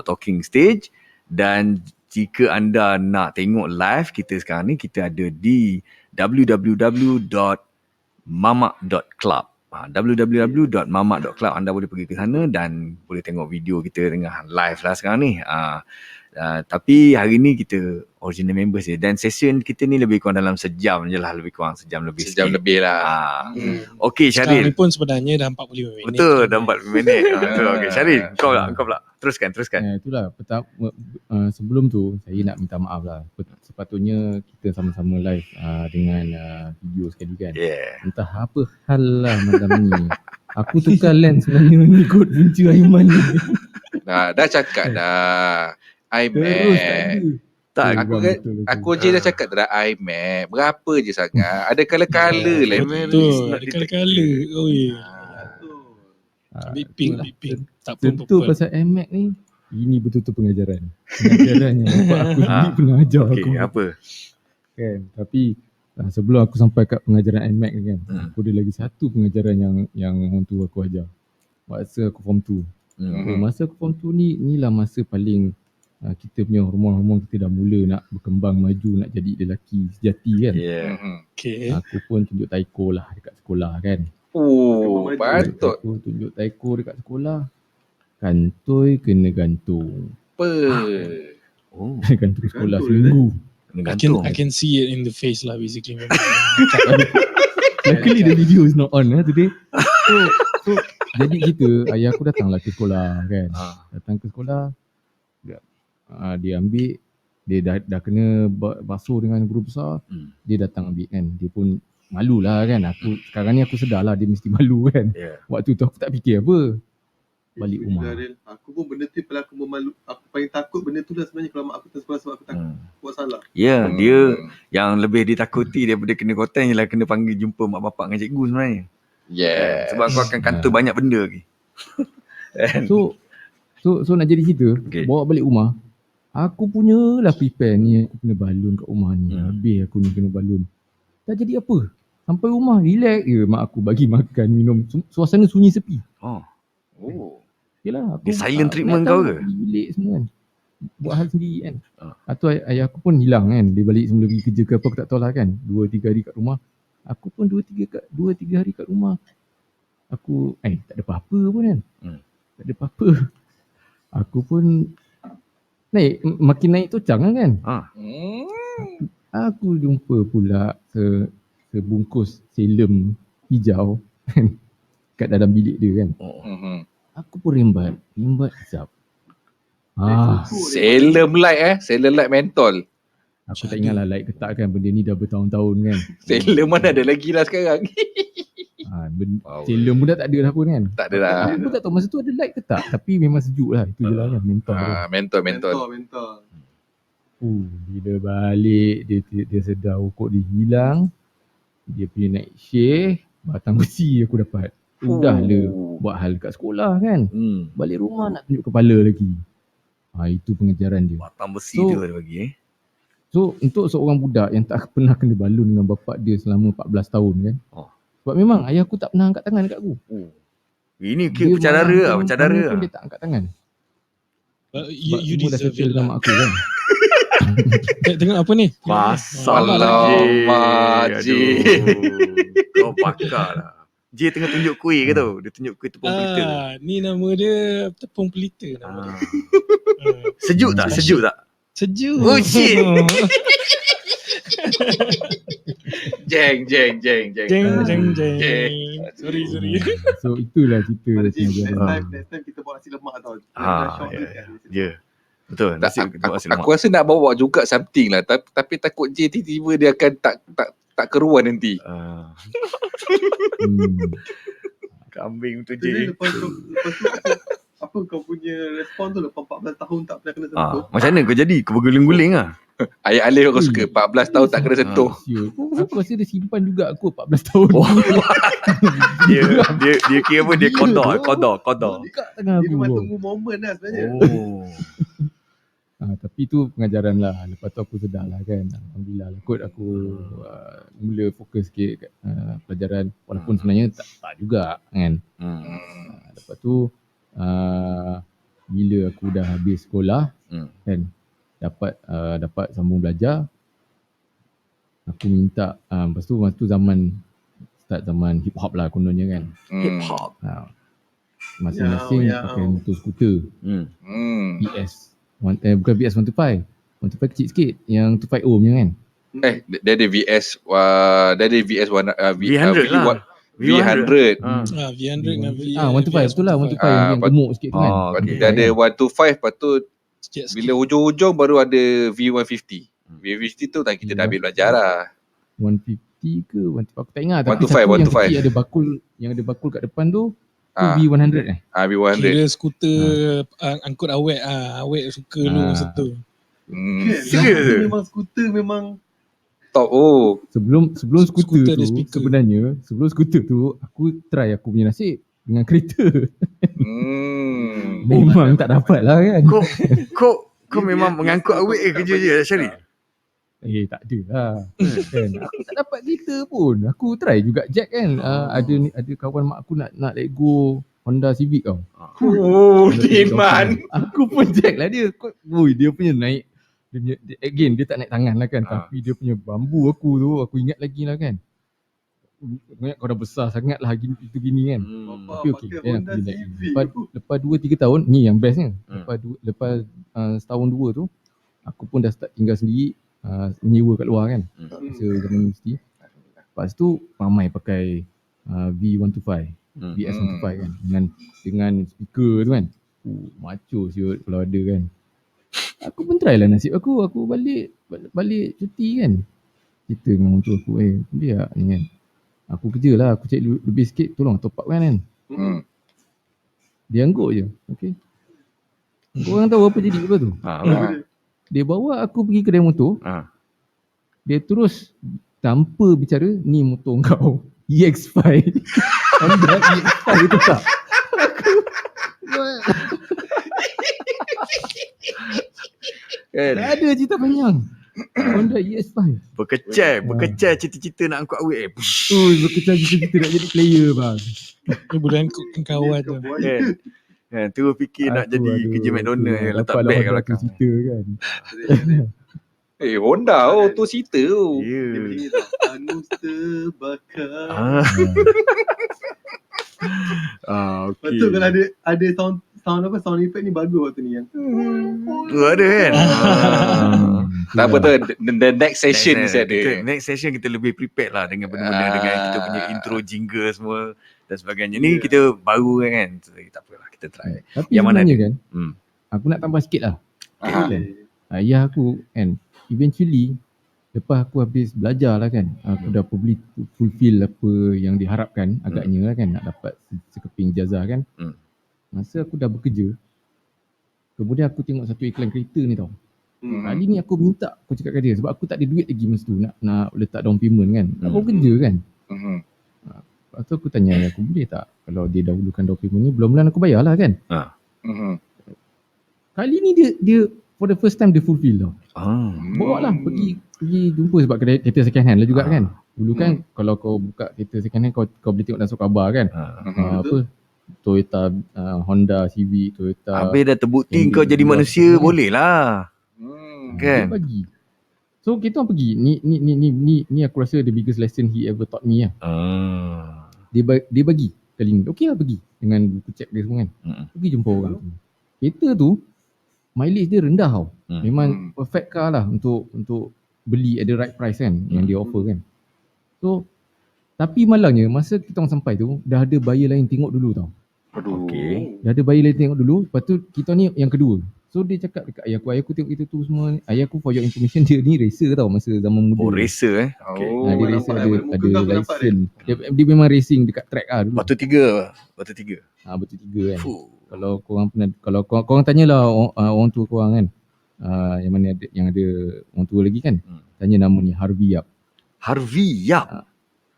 talking stage. Dan jika anda nak tengok live kita sekarang ni, kita ada di www.mamak.club. www.mamak.club. Anda boleh pergi ke sana dan boleh tengok video kita tengah live lah sekarang ni. Tapi hari ni kita original members je. Dan session kita ni lebih kurang dalam sejam je lah. Lebih kurang sejam lebih lah. Okay Syaril. Sekarang ni pun sebenarnya dah 45 minit. Betul, dah 45 minit. Okay Syaril, kau pula. Teruskan. Itulah, sebelum tu saya nak minta maaf lah. Sepatutnya kita sama-sama live dengan video sekali kan. Entah apa hal lah malam ni. Aku tukar lens sebenarnya ni ikut punca Aiman ni. Dah cakap dah. iMac. Tak, aku je dah cakap dah iMac. Berapa je sangat? Ada color-color lah. Betul, ada color-color. Big pink. Tak pun tentu pasal iMac ni, ini betul-betul pengajaran. Pengajaran yang bapak aku sendiri pernah ajar aku. Apa? Kan, tapi sebelum aku sampai kat pengajaran iMac ni kan, aku ada lagi satu pengajaran yang orang tua aku ajar. Masa aku form 2. Masa aku form 2 ni, inilah masa paling kita punya hormon-hormon kita dah mula nak berkembang maju, nak jadi lelaki sejati kan. Aku pun tunjuk taiko lah dekat sekolah kan. Patut. Aku tunjuk taiko dekat sekolah. Kantoi kena gantung. Gantung sekolah seminggu. I can see it in the face lah basically. Luckily the video is not on today. So jadi kita, ayah aku datanglah ke sekolah kan. Datang ke sekolah. Dia ambil, dia dah kena basuh dengan guru besar. Dia datang ambil kan. Dia pun malulah kan. Sekarang ni aku sedar lah dia mesti malu kan. Waktu tu aku tak fikir apa. Balik rumah. Aku pun benda tu kalau aku memalu, aku paling takut benda tu lah sebenarnya kalau mak aku tak sekolah sebab aku takut buat salah. Dia yang lebih ditakuti daripada kena kotan ialah kena panggil jumpa mak bapak dengan cikgu sebenarnya. Sebab kau akan kantoi banyak benda lagi. So nak jadi cerita, bawa balik rumah. Aku punya lah prepare ni, aku kena balon kat rumah ni. Habis aku ni kena balon. Tak jadi apa. Sampai rumah, relax je. Mak aku bagi makan, minum. Suasana sunyi sepi. Yelah, aku silent treatment kau ke? Bilik semua kan. Buat hal sendiri kan. Atau ayah aku pun hilang kan. Dia balik sebelum pergi kerja ke apa, aku tak tahu lah kan. 2-3 hari kat rumah. Aku pun 2-3 hari kat rumah. Aku, tak ada apa-apa pun kan. Tak ada apa-apa. Aku pun makin naik tocang kan. Aku jumpa pula sebungkus selem hijau kat dalam bilik dia kan. Aku pun rimbat hisap. Selem light selem light mentol. Aku tak ingat lah light ketak kan, benda ni dah bertahun-tahun kan. Selem mana ada lagi lah sekarang. Selem pun dah tak ada dah pun kan. Tak ada lah. Aku pun tak tahu masa tu ada light ketak, tapi memang sejuk lah. Itu je lah kan, mentol. Mentol. Bila balik dia sedar rokok dia hilang. Dia pergi naik share, batang besi aku dapat. Dah le buat hal kat sekolah kan. Balik rumah nak tunjuk kepala lagi. Itu pengejaran dia. Batang besi tu dia bagi So untuk seorang budak yang tak pernah kena balun dengan bapak dia selama 14 tahun kan. Sebab memang ayah aku tak pernah angkat tangan dekat aku. Ini kira bercadara lah, bercadara pun dia tak angkat tangan. You Sebab dah deserve settle it dengan lah. mak aku kan. Tengok apa ni? Alamak, J. Kau pakar lah. J tengah tunjuk kuih ke tu? Dia tunjuk kuih tepung pelita. Ni nama dia tepung pelita nama dia. Sejuk tak? Sejuk tak? Sejuk. Oh shit. Jeng. Jeng. Sorry. So itulah cerita Pada Jim, pengajaran. next time kita buat nasi lemak tau. Ya. Betul. Nasi Aku rasa nak bawa juga something lah, tapi takut J tiba-tiba dia akan tak keruan nanti. Kambing tu Jadi J. lepas tu apa kau punya respon tu lepas 14 tahun tak pernah kena sentuh? Macam mana kau jadi? Kau berguling-guling lah. Ayat Alif aku suka 14 tahun tak kena sentuh. Aku rasa dia simpan juga aku 14 tahun. Dia kira apa? Dia kodor. Dekat tangan Dia aku. memang tunggu momen lah sebenarnya. Tapi tu pengajaran lah. Lepas tu aku sedar lah kan. Alhamdulillah lah kot aku mula fokus sikit kat pelajaran. Walaupun sebenarnya tak juga kan. Lepas tu bila aku dah habis sekolah kan, dapat sambung belajar, aku minta lepas tu zaman hip hop lah kononnya kan. Hip hop. Masing-masing pakai motor skuter. BS. Bukan BS 125. 125 kecil sikit, yang 250 punya kan. Dia ada VS V100 lah. V100. V100 dengan V. 125 betul lah, 125 yang gemuk sikit tu kan. Dia ada 125, lepas tu bila hujung-hujung baru ada V150. V150 tu kita dah ambil belajar lah. 150 ke 125 aku tak ingat, tapi 125, satu yang 125. kecil ada bakul kat depan tu V100 V100. Kira skuter angkut awet awet suka lu masa tu. Serius? Memang skuter memang Top. Sebelum skuter ada tu speaker. sebenarnya, sebelum skuter tu aku try aku punya nasib dengan kereta. Memang tak dapat lah kan. Kau memang mengangkut awet kerja je Syarif? Tak ada lah. Kan? Aku tak dapat kereta pun. Aku try juga Jack kan. Ada kawan mak aku nak let go Honda Civic tau. Diman. Aku pun Jack lah dia. Dia punya naik. Dia tak naik tangan lah kan. Tapi dia punya bambu aku tu, aku ingat lagi lah kan. Ingat kau dah besar sangat lah gini kan. Tapi okey. Lepas 2-3 tahun, ni yang bestnya. Lepas setahun 2 tu, aku pun dah start tinggal sendiri. Menyewa kat luar kan. Masa zaman universiti. Lepas tu ramai pakai V125, VS125 kan, dengan speaker tu kan. Macho siut kalau ada kan. Aku pun try lah nasib aku balik cuti kan. Cerita dengan orang tua aku, boleh tak ni kan. Aku kerja lah, aku cari lebih sikit, tolong top up kan. Dia angguk je. Okay. Korang tahu apa jadi lepas tu? Dia bawa aku pergi kedai motor. Dia terus tanpa bicara, ni motor kau. EX5. Honda EX5 itu tak. Tak ada cerita panjang. Honda EX5. Berkecai cita-cita nak angkut awet. Berkecai cita-cita nak jadi player bang. Dia boleh angkut kawan tu. Terus fikir nak jadi kerja McDonald yang letak beg kat belakang. Cerita kan. Honda tu cerita tu. dia beli tau. Angus terbakar. Okay. Betul kalau ada sound effect ni bagus waktu ni kan. Ada kan? Tak apa tu, the next session mesti ada. Next session kita lebih prepared lah dengan benda-benda dengan kita punya intro jingle semua dan sebagainya. Ni kita baru kan. Tak apalah, kita try. Tapi yang mana sebenarnya kan, Hmm. aku nak tambah sikit lah. Ayah aku kan, eventually lepas aku habis belajar lah kan, aku dah probably fulfill apa yang diharapkan agaknya lah kan, nak dapat sekeping ijazah kan. Masa aku dah bekerja, kemudian aku tengok satu iklan kereta ni tau. Kali ni aku minta, aku cakap kat dia sebab aku tak ada duit lagi masa tu nak letak down payment kan. Aku kerja kan. Lepas tu aku tanya aku boleh tak kalau dia dahulukan down payment ni bulan-bulan aku bayar lah kan. Kali ni dia for the first time dia fulfill tau. Bawa lah pergi jumpa sebab kedai kereta second hand lah juga kan. Dulu kan kalau kau buka kereta second hand kau boleh tengok dalam khabar kan. Apa Toyota, Honda Civic, Toyota. Habis dah terbukti kau jadi manusia boleh lah. Kan? Dia bagi. So kita orang pergi. Ni aku rasa the biggest lesson he ever taught me lah. Dia bagi kali ni. Okey lah pergi dengan buku cek dia semua kan. Pergi jumpa orang tu. Kereta tu mileage dia rendah tau. Memang perfect car lah untuk beli at the right price kan yang dia offer kan. So tapi malangnya masa kita orang sampai tu dah ada buyer lain tengok dulu tau. Okey. Dah ada buyer lain tengok dulu. Lepas tu kita ni yang kedua. So dia cakap dekat ayah aku tengok kita tu semua ni. Ayah aku for your information dia ni racer tau masa zaman muda. Oh, racer Okay. Dia racer ada license. Dia memang racing dekat track lah dulu. Batu tiga. Batu tiga kan. Kalau korang pernah, kalau korang tanyalah orang tua korang kan. Yang mana ada, yang ada orang tua lagi kan. Tanya nama ni Harvey Yap. Harvey Yap.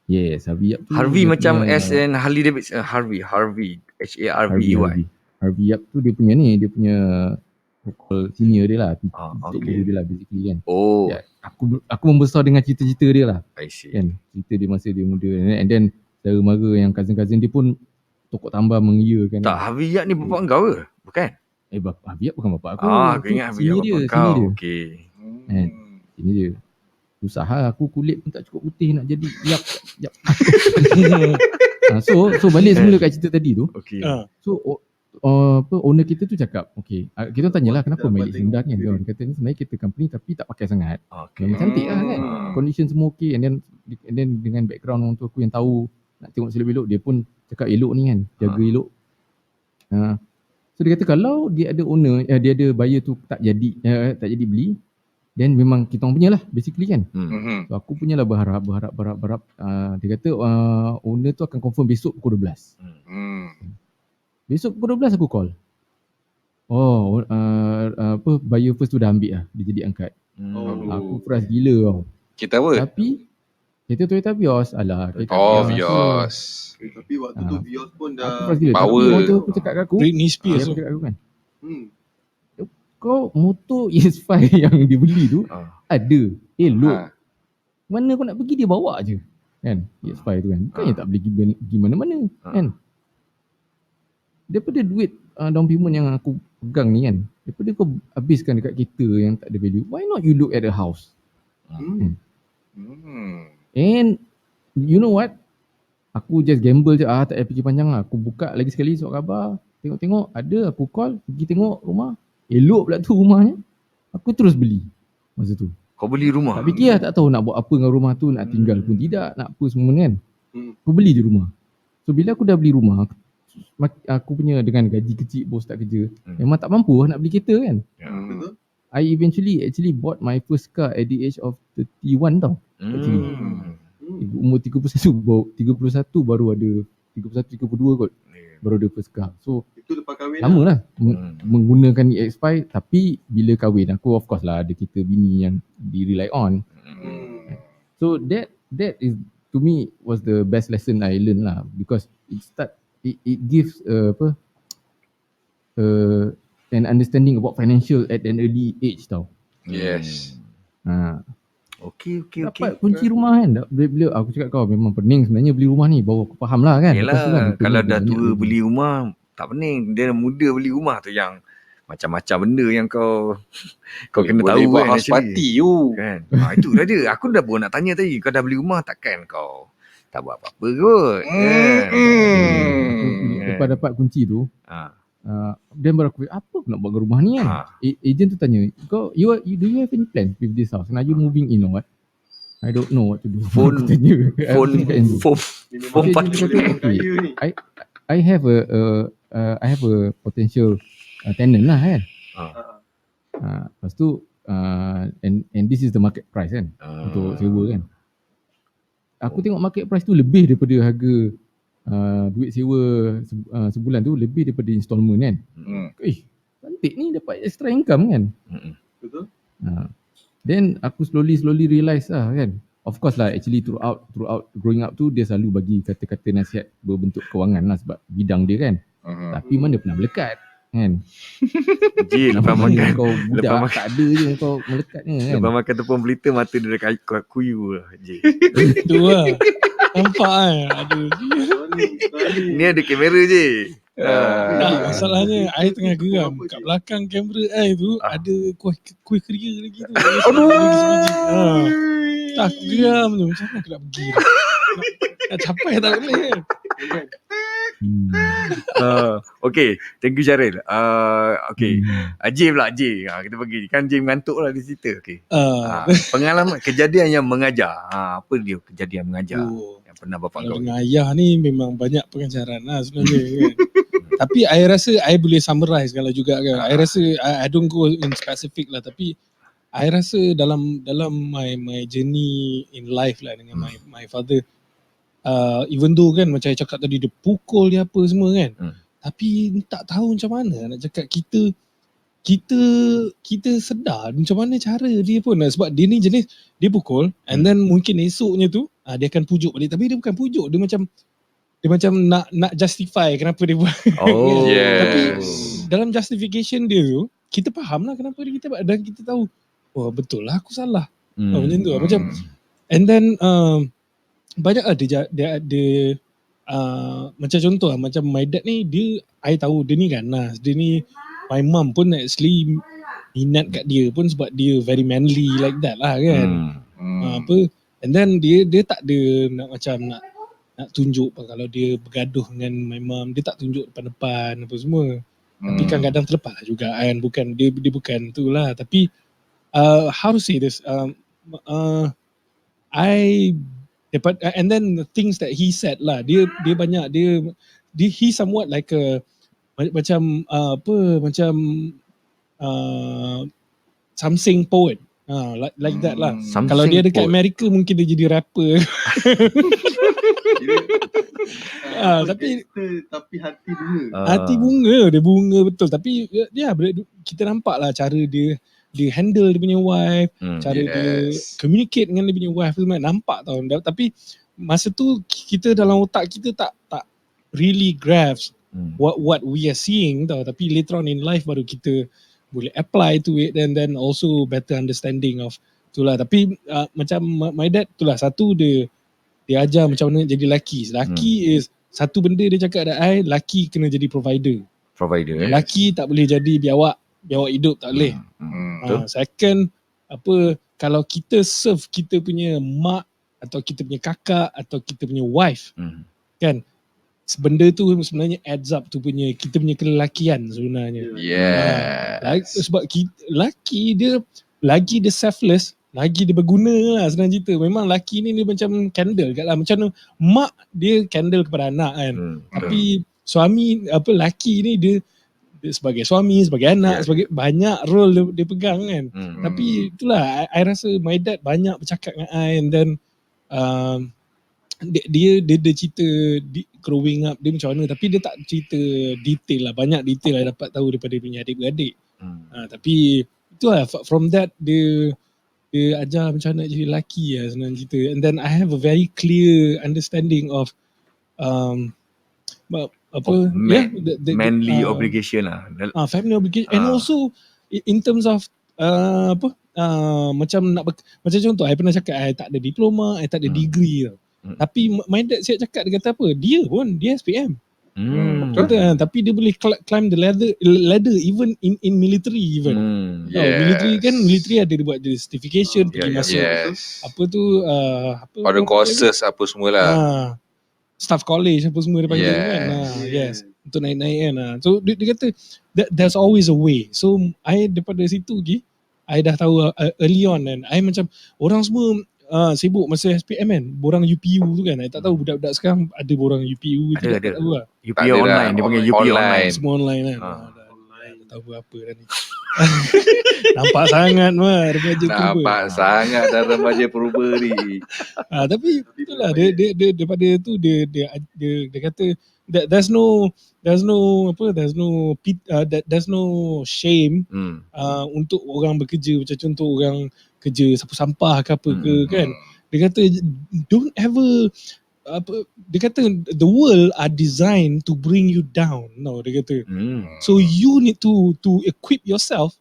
Yes, Harvey Yap tu. Harvey macam S and Harley Davidson. Harvey HARVEY. Harvey Yap tu dia punya senior dia lah. Okay. Dia lah basically kan. Oh. Ya, aku membesar dengan cerita-cerita dia lah. I see. Kan, cerita dia masa dia muda. And then saudara mara yang cousin-cousin dia pun tokok tambah mengia kan. Tak, Harvey Yap ni bapak kau ke? Bukan? Harvey Yap bukan bapak aku. Aku ingat Harvey Yap bapak kau. Okey. Sini dia. Susah lah, aku kulit pun tak cukup putih nak jadi Yap. So balik semula kat cerita tadi tu. Okey. So owner kita tu cakap, okay, kita tanyalah kenapa mileage rendah ni. Dia kata ni sebenarnya kereta company tapi tak pakai sangat. Memang cantik lah kan. Condition semua okay. And then dengan background orang tua aku yang tahu nak tengok selok-belok, dia pun cakap elok ni kan, jaga elok. So dia kata kalau dia ada owner, dia ada buyer tu tak jadi beli, then memang kita orang punya lah basically kan. So aku punya lah berharap. Dia kata owner tu akan confirm besok pukul 12. Besok pukul 12 aku call. Buyer first tu dah ambil lah, dia jadi angkat. Aku frust gila tau. Kita apa? Tapi kereta Toyota Vios. Vios. Tapi waktu tu Vios pun Aku dah frust gila. power. Tapi waktu aku cakap kat aku, Britney Spears tu. cakap kat aku kan, hmm. kau motor ES5 yang dia beli tu ada, elok. Mana kau nak pergi dia bawa je kan, ES5 tu kan. Bukannya tak boleh pergi mana-mana kan. Daripada duit down payment yang aku pegang ni kan, daripada kau habiskan dekat kereta yang tak ada value, why not you look at a house? And you know what, aku just gamble je, tak payah fikir panjang lah. Aku buka lagi sekali surat khabar, tengok ada, aku call, pergi tengok rumah, elok pula tu rumahnya. Aku terus beli masa tu. Kau beli rumah? Tak fikir lah, tak tahu nak buat apa dengan rumah tu, nak tinggal pun tidak, nak apa semua kan. Aku beli je rumah. So bila aku dah beli rumah, aku punya dengan gaji kecil, bos tak kerja, memang tak mampu lah nak beli kereta kan. Betul? I actually bought my first car at the age of 31 tau. Umur 31 baru ada, 32 kot baru ada first car. So Itu lepas kahwin lama lah menggunakan EX5. Tapi bila kahwin, aku of course lah ada kereta bini yang di rely on. So that is, to me, was the best lesson I learned lah, because it gives an understanding about financial at an early age tau. Yes. Okey. Dapat kunci rumah kan. Bila aku cakap kau memang pening sebenarnya beli rumah ni, baru aku faham lah kan. Yelah, kalau dah tua beli rumah tak pening. Dia muda beli rumah tu yang macam-macam benda yang kau kena tahu buat kan. house party you. Kan? Itu dah dia. Aku dah nak tanya tadi, kau dah beli rumah takkan kau tak buat apa-apa kot. Lepas dapat kunci tu, then baru aku, apa aku nak buat ke rumah ni kan. Agent tu tanya, do you have any plan with this house? Are you moving in or what? I don't know what to do. Phone party. I have a potential tenant lah kan. Lepas tu and this is the market price kan, untuk sewa kan. Aku tengok market price tu lebih daripada harga duit sewa sebulan tu, lebih daripada installment kan. Cantik ni, dapat extra income kan. Betul? Then aku slowly realise lah kan. Of course lah, actually throughout growing up tu dia selalu bagi kata-kata nasihat berbentuk kewangan lah sebab bidang dia kan. Tapi mana pernah melekat kan. Ji, lepas makan Kau budak tak ada je kau melekatnya kan. Lepas makan tepung pelita mata dia dah kuyu lah Ji. Tu lah. Nampak kan. Aduh. Ni ada kamera je. Masalahnya I tengah geram. Kat belakang kamera I tu ada kuih keria lagi tu. Tak, aku geram tu. Macam mana aku nak pergi tu? Nak capai tak boleh kan. Okay, thank you Syaril. Okay, Jim pula Jim. Kita pergi. Kan Jim ngantuk lah di cerita. Okay. Pengalaman, kejadian yang mengajar. Apa dia kejadian mengajar yang pernah bapak kau? Dengan ayah ni memang banyak pengajaran lah sebenarnya kan. Tapi I rasa I boleh summarize kalau juga kan. I rasa I don't go in specific lah, tapi I rasa dalam my journey in life lah dengan my father, even though kan macam saya cakap tadi dia pukul dia apa semua kan, tapi tak tahu macam mana nak cakap kita sedar macam mana cara dia pun, sebab dia ni jenis dia pukul and then mungkin esoknya tu dia akan pujuk balik, tapi dia bukan pujuk, dia macam nak justify kenapa dia buat. Tapi dalam justification dia tu kita faham lah kenapa dia kita buat dan kita tahu betul lah aku salah. Macam tu macam, and then banyak lah dia macam contoh lah, macam my dad ni dia, I tahu dia ni ganas, dia ni, my mum pun actually minat kat dia pun sebab dia very manly like that lah kan. And then dia tak ada nak macam nak tunjuk kalau dia bergaduh dengan my mum, dia tak tunjuk depan-depan apa semua. Tapi kadang-kadang terlepas lah juga kan, dia bukan tu lah. Tapi how to say this, and then the things that he said lah, dia banyak, he somewhat like a macam something poet, like that lah. Kalau dia dekat Amerika mungkin dia jadi rapper. Tapi hati bunga, dia bunga betul. Tapi kita nampak lah cara dia handle dia punya wife, cara dia communicate dengan dia punya wife tu, nampak tau. Tapi masa tu kita dalam otak kita tak really grasp what we are seeing tau. Tapi later on in life baru kita boleh apply to it, and then also better understanding of itulah. Tapi macam my dad itulah, satu dia ajar macam mana jadi lelaki. Lelaki is satu benda dia cakap dah, lelaki kena jadi provider. Lelaki tak boleh jadi biawak hidup, tak boleh. Second, kalau kita serve kita punya mak atau kita punya kakak atau kita punya wife, kan, benda tu sebenarnya adds up tu kita punya kelelakian sebenarnya. Sebab lelaki dia lagi dia selfless, lagi dia berguna lah senang cerita. Memang lelaki ni dia macam candle kat lah. Macam mana mak dia candle kepada anak kan. Tapi suami lelaki ni dia sebagai suami, sebagai anak, sebagai banyak role dia pegang kan. Tapi itulah I rasa my dad banyak bercakap dengan I, and then dia cerita growing up dia macam mana, tapi dia tak cerita detail lah. Banyak detail I dapat tahu daripada dia punya adik-beradik. Tapi itulah, from that dia ajar macam mana jadi lelaki lah senang cerita. And then I have a very clear understanding of manly obligation lah. Family obligation, and also in terms of macam contoh, I pernah cakap I tak ada diploma, I tak ada degree tau. Tapi my dad siap cakap, dia kata apa, dia SPM. Betul, tapi dia boleh climb the ladder even in military even. Military kan, military ada dia buat the certification, pergi masuk apa tu ada courses apa semualah. Staff college apa semua dia panggil kan. Untuk naik-naik kan. So dia kata there's always a way. So I daripada situ lagi I dah tahu early on kan. I macam orang semua sibuk masa SPM kan, borang UPU tu kan. I tak tahu budak-budak sekarang ada borang UPU tu, tak tahu lah. UPU online, dia panggil UPU online. Semua online kan. Tak tahu apa dah ni. Nampak sangat mah remaja purba. Nampak sangat dah remaja purba ni. Tapi itulah dia daripada tu dia kata there's no there's no there's no shame untuk orang bekerja, macam contoh orang kerja sapu sampah ke apa ke kan. Dia kata don't ever dia kata the world are designed to bring you down. No, dia kata. So you need to equip yourself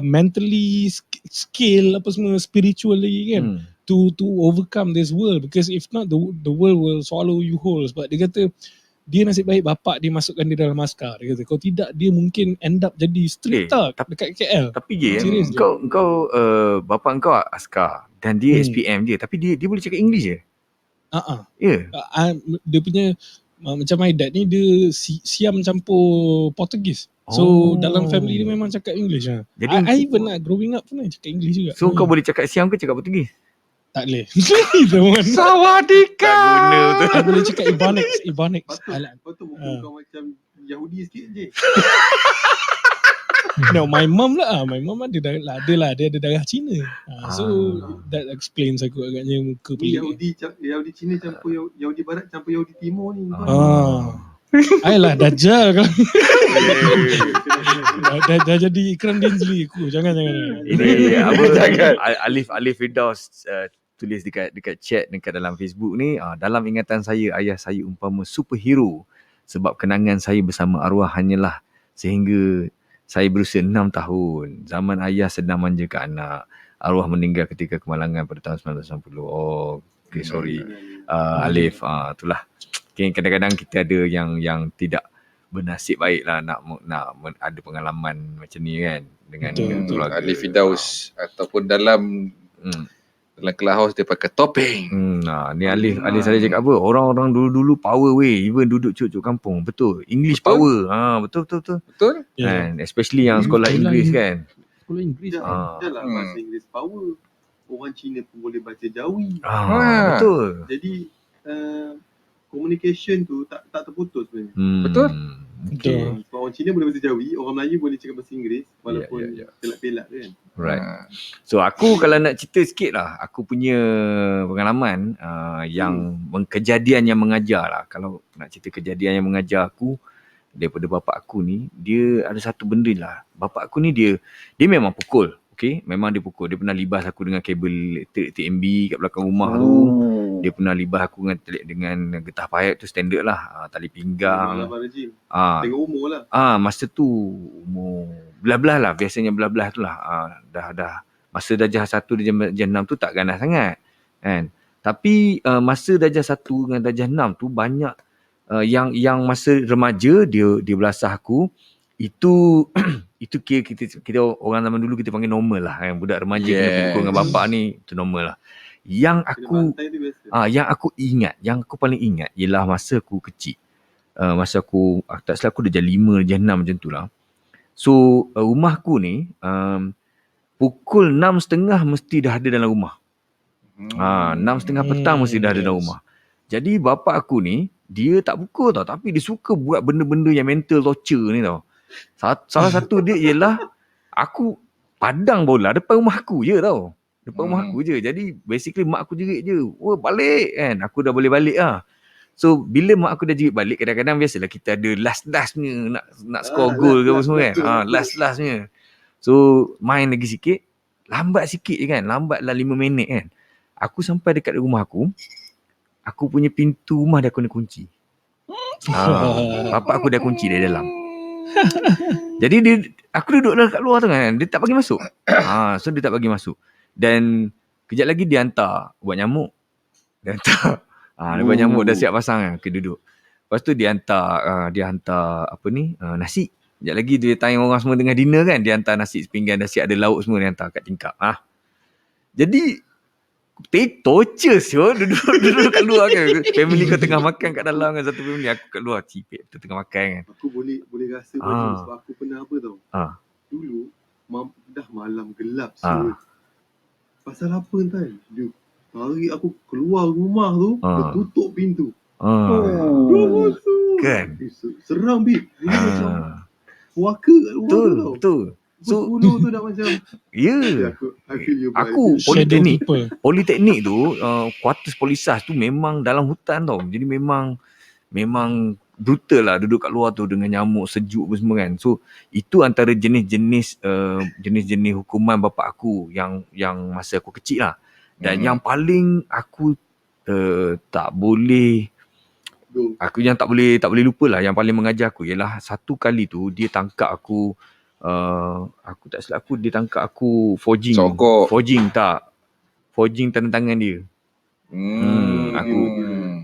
mentally, skill apa semua, spiritually kan, to overcome this world, because if not the world will swallow you whole. Sebab dia kata dia nasib baik bapak dia masukkan dia dalam askar. Dia kata kalau tidak dia mungkin end up jadi street thug dekat KL. Tapi kau bapak kau askar dan dia SPM dia, tapi dia boleh cakap English je. Dia punya macam my dad ni dia Siam campur Portugis. So dalam family dia memang cakap English lah. Jadi I even growing up pun cakap English juga. So kau boleh cakap Siam ke cakap Portugis? Tak boleh. Sawadika. Tak guna betul. I boleh cakap Ibanics. Patut muka kau macam Yahudi sikit je. No, my mom ada dia ada darah Cina. So that explains aku agaknya muka pelik. Yahudi Cina campur Yahudi Barat campur Yahudi Timur ni. Ayolah Dajjal kan. dah jadi ikram Dinsley aku. Jangan. Ini apa Alif Firdaus tulis dekat chat dekat dalam Facebook ni, dalam ingatan saya ayah saya umpama superhero sebab kenangan saya bersama arwah hanyalah sehingga saya berusia 6 tahun. Zaman ayah sedang manjakan anak. Arwah meninggal ketika kemalangan pada tahun 1990. Oh, okay, sorry. Alif, itulah. Okay, kadang-kadang kita ada yang tidak bernasib baik lah nak ada pengalaman macam ni kan dengan keluarga. Alif Firdaus ataupun dalam clubhouse dia pakai topeng. Ni Alif saya cakap apa? Orang-orang dulu power weh, even duduk cuk kampung. Betul. English power. Betul. Betul? And especially yang sekolah Inggeris kan. Sekolah Inggeris. Janganlah bahasa Inggeris power. Orang Cina pun boleh baca Jawi. Betul. Jadi communication tu tak terputus sebenarnya. Betul? Betul. Sebab orang Cina boleh bahasa Jawi, orang Melayu boleh cakap bahasa Inggeris walaupun pelak-pelak kan. Right. So aku kalau nak cerita sikit lah, aku punya pengalaman yang kejadian yang mengajar lah. Kalau nak cerita kejadian yang mengajar aku daripada bapak aku ni, dia ada satu benda lah. Bapak aku ni dia memang pukul. Okay, memang dia pukul. Dia pernah libas aku dengan kabel elektrik TMB kat belakang rumah tu. Dia pernah libas aku dengan getah payat tu, standard lah. Tali pinggang. Tengok umur lah. Masa tu umur belah-belah lah. Biasanya belah-belah tu lah. Dah masa darjah 1 darjah 6 tu tak ganas sangat kan. Tapi masa darjah 1 dengan darjah 6 tu banyak yang masa remaja dia belasah aku. Itu kira kita orang zaman dulu kita panggil normal lah kan. Budak remaja kena pukul dengan bapak ni, itu normal lah. Yang aku ingat, yang aku paling ingat ialah masa aku kecil. Masa aku tak salah aku darjah 5 darjah 6 macam tu lah. So rumahku ni pukul 6.30 mesti dah ada dalam rumah. 6.30 petang mesti dah ada dalam rumah. Jadi bapak aku ni dia tak pukul tau, tapi dia suka buat benda-benda yang mental torture ni tau. Salah satu dia ialah aku padang bola depan rumah aku je tau. Depan rumah aku je. Jadi basically mak aku jerit je. Wah balik kan. Aku dah boleh balik lah. So bila mak aku dah jerit balik, kadang-kadang biasalah kita ada last punya nak score goal ke apa semua kan. Last-lastnya. So main lagi sikit. Lambat sikit je kan. Lambat lah 5 minit kan. Aku sampai dekat rumah aku. Aku punya pintu rumah dah kena kunci. Bapak aku dah kunci dari dalam. Jadi aku duduk kat luar tu kan. Dia tak bagi masuk. So dia tak bagi masuk. Dan kejap lagi dia hantar ubat nyamuk. Dia hantar ubat nyamuk dah siap pasang kan. Okay, duduk. Lepas tu dia hantar apa ni, nasi. Kejap lagi dia tanya orang semua tengah dinner kan. Dia hantar nasi sepinggan dah siap ada lauk semua, dia hantar kat tingkap. Jadi torture siul duduk kat luar kan. Family kau tengah makan kat dalam kan, satu family, aku kat luar cipik tu tengah makan kan. Aku boleh rasa baju sebab aku pernah apa tau. Dulu dah malam gelap siul. Pasal apa kan? Dia tarik aku keluar rumah tu, dia tutup pintu. Kan? Seram bib. Dia macam puaka kat luar tu tau. Betul. So, 10 tu dah macam aku politeknik tu quarters Polisas tu memang dalam hutan tau. Jadi memang brutal lah duduk kat luar tu dengan nyamuk sejuk apa semua kan. So itu antara jenis-jenis hukuman bapa aku yang masa aku kecil lah. Dan yang paling aku tak boleh tak boleh lupa lah, yang paling mengajar aku ialah satu kali tu dia tangkap aku, aku tak silap aku, dia tangkap aku forging tanda tangan dia. Aku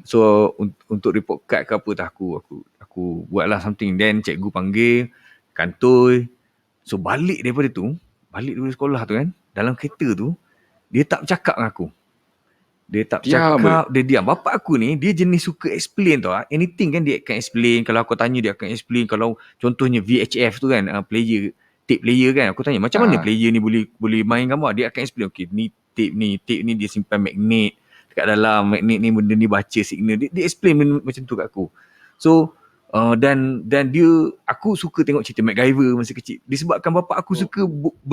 so untuk report card ke apa tak, aku buatlah something, then cikgu panggil kantoi. So balik daripada sekolah tu kan, dalam kereta tu dia tak bercakap dengan aku. Dia tak bercakap, dia diam. Bapak aku ni, dia jenis suka explain tau. Anything kan dia akan explain. Kalau aku tanya, dia akan explain. Kalau contohnya VHF tu kan, tape player kan. Aku tanya, macam mana player ni boleh main gambar? Dia akan explain, okay, ni tape ni dia simpan magnet dekat dalam. Magnet ni benda ni baca signal. Dia explain benda macam tu kat aku. So, dan dia, aku suka tengok cerita MacGyver masa kecil. Disebabkan bapak aku suka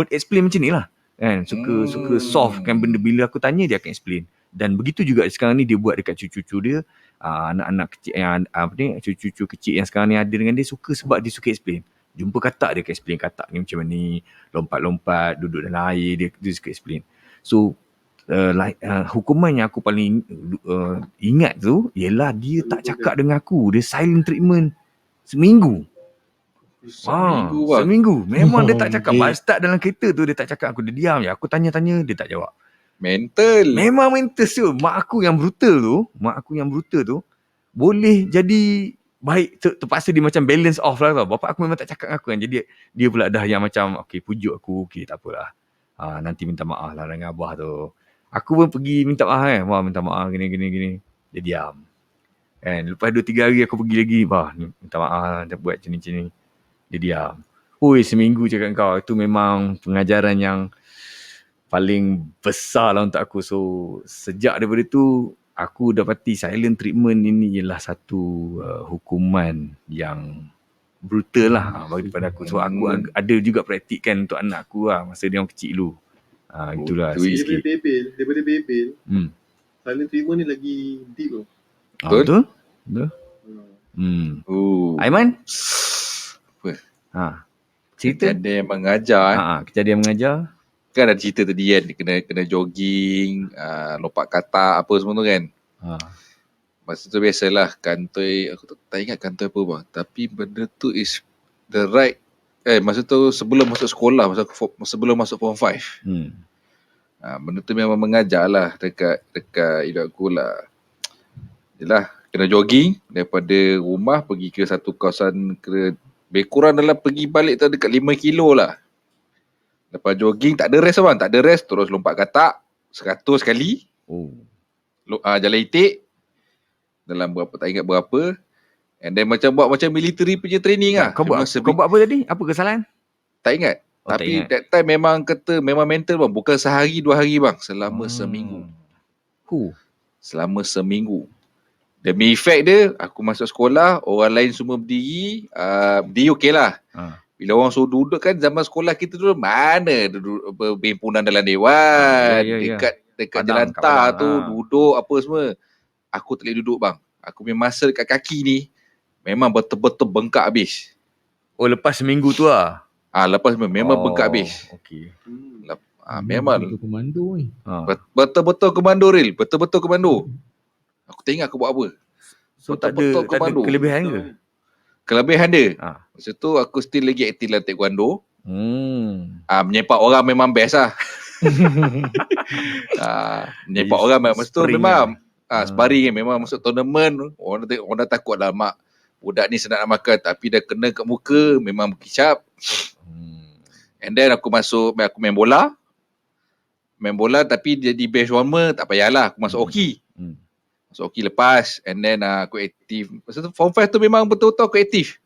explain macam ni lah. Kan? Suka soft kan benda. Bila aku tanya, dia akan explain. Dan begitu juga sekarang ni dia buat dekat cucu-cucu dia, anak-anak kecil yang cucu-cucu kecil yang sekarang ni ada dengan dia, suka sebab dia suka explain. Jumpa katak dia akan explain katak ni macam ni, lompat-lompat duduk dalam air, dia suka explain. So hukuman yang aku paling ingat tu ialah dia tak cakap dengan aku, dia silent treatment seminggu. Seminggu. Memang dia tak cakap. Start dalam kereta tu dia tak cakap aku, dia diam je. Aku tanya-tanya dia tak jawab. Memang mental tu. Mak aku yang brutal tu boleh jadi baik, terpaksa dia macam balance off lah tau. Bapak aku memang tak cakap dengan aku kan. Jadi dia pula dah yang macam okay, pujuk aku, okay, tak apalah. Nanti minta maaf lah dengan abah tu. Aku pun pergi minta maaf kan. Wah, minta maaf gini. Dia diam. Kan, lepas 2-3 hari aku pergi lagi, minta maaf lah, dia buat macam ni. Dia diam. Seminggu cakap kau. Itu memang pengajaran yang paling besar lah untuk aku. So sejak daripada tu aku dapati silent treatment ini ialah satu hukuman yang brutal lah daripada aku. So aku ada juga praktikkan untuk anak aku lah masa dia orang kecil dulu. Itulah sikit-sikit. Daripada bebel silent treatment ni lagi deep tau. Betul? Aiman? Cerita? Kejadian mengajar. Kejadian mengajar. Kan ada cerita tadi kan, kena jogging, lompat katak apa semua tu kan. Masa tu biasalah kantoi, aku tak ingat kantoi apa bang, tapi benda tu is the right masa tu sebelum masuk sekolah, sebelum masuk form 5. Benda tu memang mengajar lah dekat hidup aku lah. Yelah, kena jogging daripada rumah pergi ke satu kawasan, lebih kurang dalam pergi balik tu dekat 5 kilo lah. Lepas jogging tak ada rest abang, terus lompat katak 100 kali. Jalan itik dalam berapa, tak ingat berapa. And then buat macam military punya training lah. Kau buat apa tadi? Apa kesalahan? Tak ingat. Tapi that time memang mental bang, bukan sehari 2 hari bang, selama seminggu. Selama seminggu. Demi efek dia, aku masuk sekolah, orang lain semua berdiri okey lah. Bila orang suruh duduk kan, zaman sekolah kita dulu mana duduk berhimpunan dalam dewan, dekat jalan tar tu duduk apa semua. Aku tak boleh duduk bang. Aku punya masa dekat kaki ni memang betul-betul bengkak habis. Lepas seminggu tu lah. Lepas memang bengkak habis. Okey. Memang komando ni. Betul-betul komando real, betul-betul komando. Aku tak ingat aku buat apa. So tak ada kelebihan ke? Kelebihan dia. Masa tu aku still lagi aktif dalam taekwondo. Menyepak orang memang best lah. Menyepak orang masa tu memang sparring memang masuk tournament. Orang dah takut lah, mak budak ni senang nak makan, tapi dah kena kat muka memang berkicap. And then aku main bola. Main bola tapi jadi bench warmer, tak payahlah, aku masuk hoki. Masuk hoki lepas, and then aku aktif. Masa tu form 5 tu memang betul-betul aku aktif.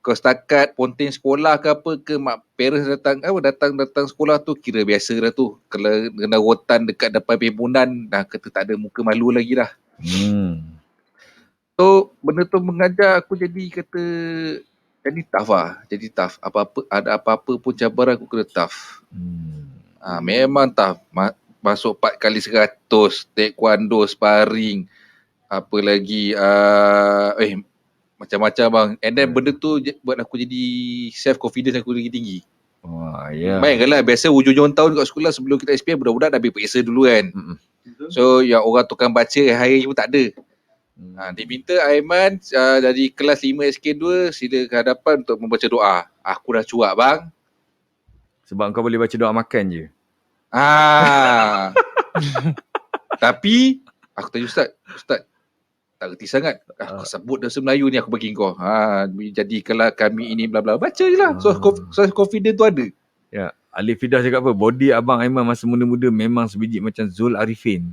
Kau setakat ponting sekolah ke apa ke, mak parents datang sekolah tu kira biasa dah tu. Kalau kena rotan dekat depan perhimpunan, dah kata tak ada muka malu lagi dah. So benda tu mengajar aku jadi tough lah. Jadi tough. Apa-apa pun cabaran aku kena tough. Memang tough. Masuk 4 kali 100, taekwondo, sparring, apa lagi, macam-macam bang. And then benda tu buat aku jadi self confidence aku lagi tinggi. Wah, ya. Mainkanlah biasa hujung-hujung tahun kat sekolah sebelum kita SPM budak-budak dah ambil periksa dulu kan. So yang orang tukang baca hari pun tak ada. Dia minta Aiman dari kelas 5 SK2 sila ke hadapan untuk membaca doa. Aku dah cuak bang. Sebab kau boleh baca doa makan je. Tapi aku tanya Ustaz tak reti sangat. Kau sebut bahasa Melayu ni aku bagi kau. Jadi kalau kami ini bla bla baca je lah. So confident tu ada. Ya, Alif Fidah cakap apa? Body abang Aiman masa muda-muda memang sebiji macam Zul Arifin.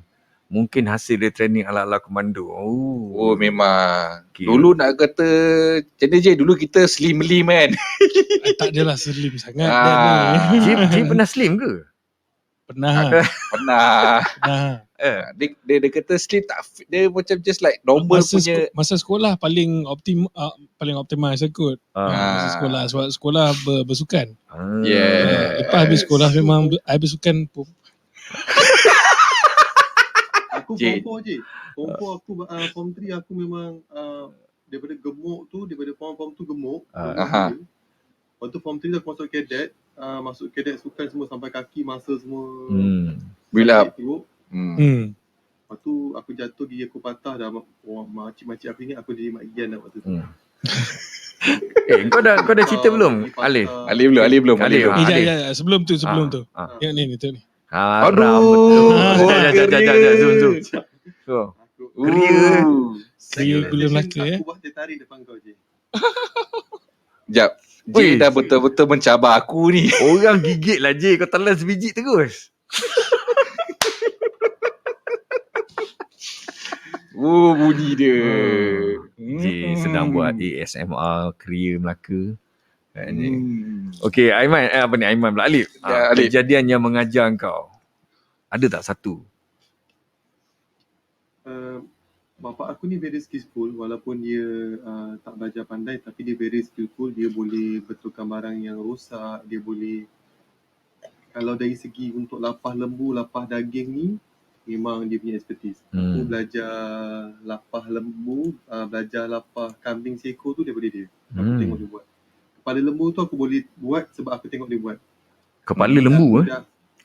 Mungkin hasil dia training ala-ala komando. Oh memang. Dulu nak kata macam mana je, dulu kita slim kan. Tak adalah slim sangat Jim pernah slim ke? Pernah. Dia kata slim tak fit, dia macam just like normal masa sekolah paling optimize kot. Masa sekolah sebab sekolah bersukan. Lepas habis sekolah memang habis sukan pun. Aku form 4 je. Form 4 aku form 3 aku memang daripada gemuk tu, daripada form tu gemuk. Lepas tu form 3 aku masuk cadet. Masuk cadet sukan semua sampai kaki, masa semua. Build up. Lepas tu aku jatuh, gigi aku patah dah. Makcik-makcik aku ingat aku jadi Mak Gian dah waktu tu. Kau dah cerita belum? Alif belum. Sebelum tu. Yang ni tu ni. Aduh. Zoom. So, Kria gula Melaka Aku buat tertarik depan kau je. Sekejap. J dah betul-betul mencabar aku ni. Orang gigit lah J. Kau telan sebiji terus. Bunyi dia. J sedang buat ASMR Kria Melaka. Okay, Aiman. Aiman pula. Alif. Kejadian yang mengajar kau. Ada tak satu? Bapak aku ni very skillful. Walaupun dia tak belajar pandai, tapi dia very skillful. Dia boleh betulkan barang yang rosak. Dia boleh, kalau dari segi untuk lapah lembu, lapah daging ni, memang dia punya expertise. Aku belajar lapah lembu, belajar lapah kambing seekor tu daripada dia. Aku tengok dia buat. Kepala lembu tu aku boleh buat sebab aku tengok dia buat. Kepala lembu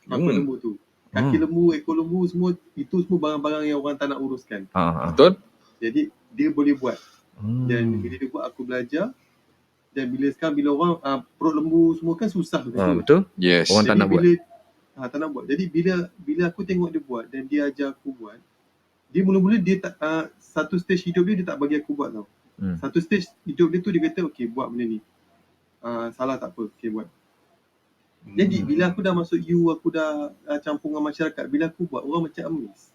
Kepala lembu tu. Kaki lembu, ekor lembu, semua itu semua barang-barang yang orang tak nak uruskan. Betul? Jadi dia boleh buat. Dan bila dia buat aku belajar. Dan bila orang perut lembu semua kan susah. Betul? Yes. Orang tak nak buat. Tak nak buat. Jadi bila aku tengok dia buat dan dia ajar aku buat, dia mula-mula dia tak satu stage hidup dia tak bagi aku buat tau. Satu stage hidup dia tu dia kata okey buat benda ni. Salah tak apa, okey buat. Jadi bila aku dah masuk aku dah campur dengan masyarakat, bila aku buat orang macam amazed.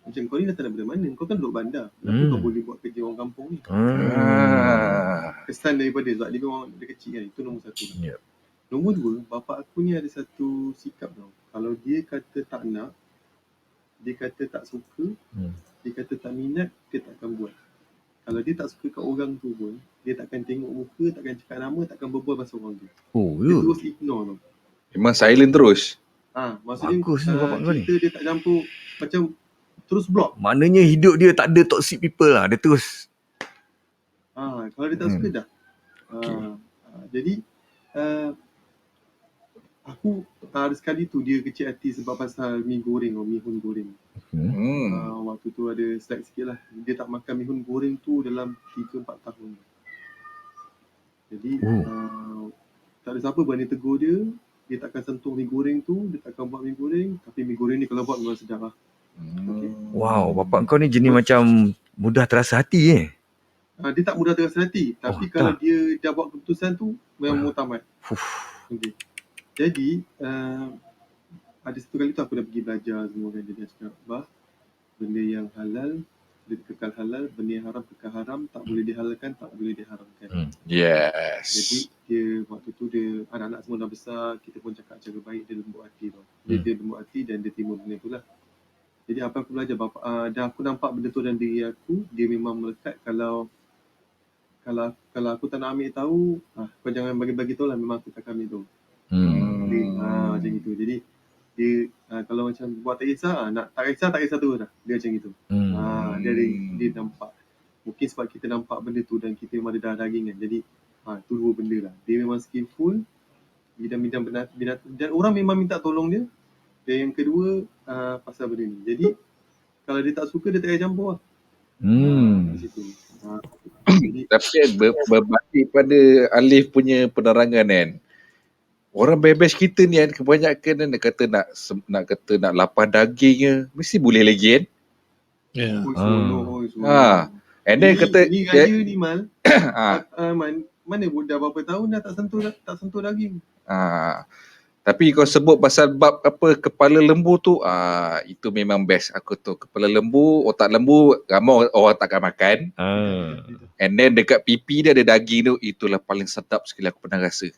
Macam kau ni datang daripada mana? Kau kan duduk bandar. Kenapa kau boleh buat kerja orang kampung ni? Kesan daripada sebab dia memang dia kecil kan. Itu nombor satu. Nombor dua, bapak aku ni ada satu sikap tau. Kalau dia kata tak nak, dia kata tak suka, dia kata tak minat, dia takkan buat. Kalau dia tak suka kat orang tu pun, dia takkan tengok muka, takkan cakap nama, takkan berbual pasal orang tu. Dia terus ignore tau. Memang silent terus. Maksudnya cerita dia tak campur, macam terus block. Maknanya hidup dia tak ada toxic people lah. Dia terus. Kalau dia tak suka dah. Jadi, aku ada sekali tu dia kecil hati sebab pasal mihun goreng. Waktu tu ada slack sikit lah. Dia tak makan mihun goreng tu dalam 3-4 tahun. Jadi tak ada siapa berani tegur dia. Dia takkan sentuh mie goreng tu. Dia takkan buat mie goreng. Tapi mie goreng ni kalau buat memang sedap lah. Wow, bapak kau ni jenis macam mudah terasa hati dia tak mudah terasa hati. Tapi kalau dia dah buat keputusan tu memang mutamat. Jadi ada satu kali tu aku dah pergi belajar semua kan. Dia cakap benda yang halal dia kekal halal, benda yang haram kekal haram, tak boleh dihalalkan, tak boleh diharamkan. Yes. Jadi dia waktu tu dia anak-anak semua dah besar, kita pun cakap cara baik, dia lembut hati tau. Dia lembut hati dan dia terima benda tu lah. Jadi apa aku belajar dan aku nampak benda tu dalam diri aku, dia memang melekat. Kalau aku tak nak ambil tahu, kau jangan bagi-bagi tahu lah, memang aku takkan ambil tahu. Macam itu. Jadi dia kalau macam buat tak kisah, nak tak kisah tu dah. Dia macam itu. Dia nampak. Mungkin sebab kita nampak benda tu dan kita memang ada darah daging kan. Jadi tu dua benda lah. Dia memang skillful bidang-bidang binatang dan orang memang minta tolong dia. Dan yang kedua pasal benda ni. Jadi kalau dia tak suka dia tak payah campur lah. Di situ. Jadi, Tapi berbalik pada Alif punya penerangan kan, orang bebas kita ni kan kebanyakan nak kata nak lapar dagingnya mesti boleh lagi kan. And then kata ni raya ni Mal. Mana dah berapa tahun dah tak sentuh daging. Tapi kau sebut pasal bab apa kepala lembu tu, itu memang best aku tu. Kepala lembu, otak lembu ramai orang takkan makan. And then dekat pipi dia ada daging tu, itulah paling sedap sekali aku pernah rasa.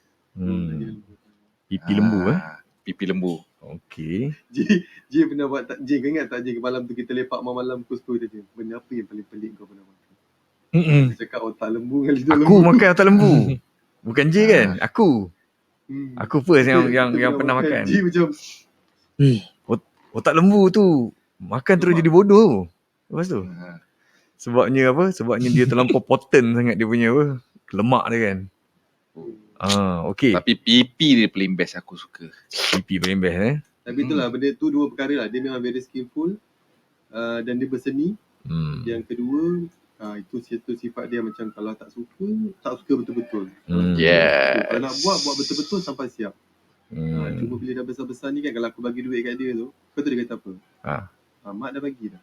Pipi lembu Pipi lembu. Okey. J pernah buat J kau ingat tak J malam tu kita lepak malam pukul 10 tadi. Benda apa yang paling pelik kau pernah makan? Dia cakap otak lembu dengan lidah lembu. Aku makan otak lembu. Bukan J kan? Aku first yang pernah makan. J macam otak lembu tu makan terus jadi bodoh. Lepas tu. Sebabnya dia terlampau potent sangat dia punya lemak dia kan. Okey. Tapi pipi dia paling best aku suka. Pipi paling best Tapi itulah benda tu dua perkara lah. Dia memang very skillful dan dia berseni. Yang kedua itu sifat dia macam kalau tak suka betul-betul. Kalau nak buat betul-betul sampai siap. Cuma bila dah besar-besar ni kan, kalau aku bagi duit kat dia tu, kau tahu dia kata apa? Mak dah bagi dah.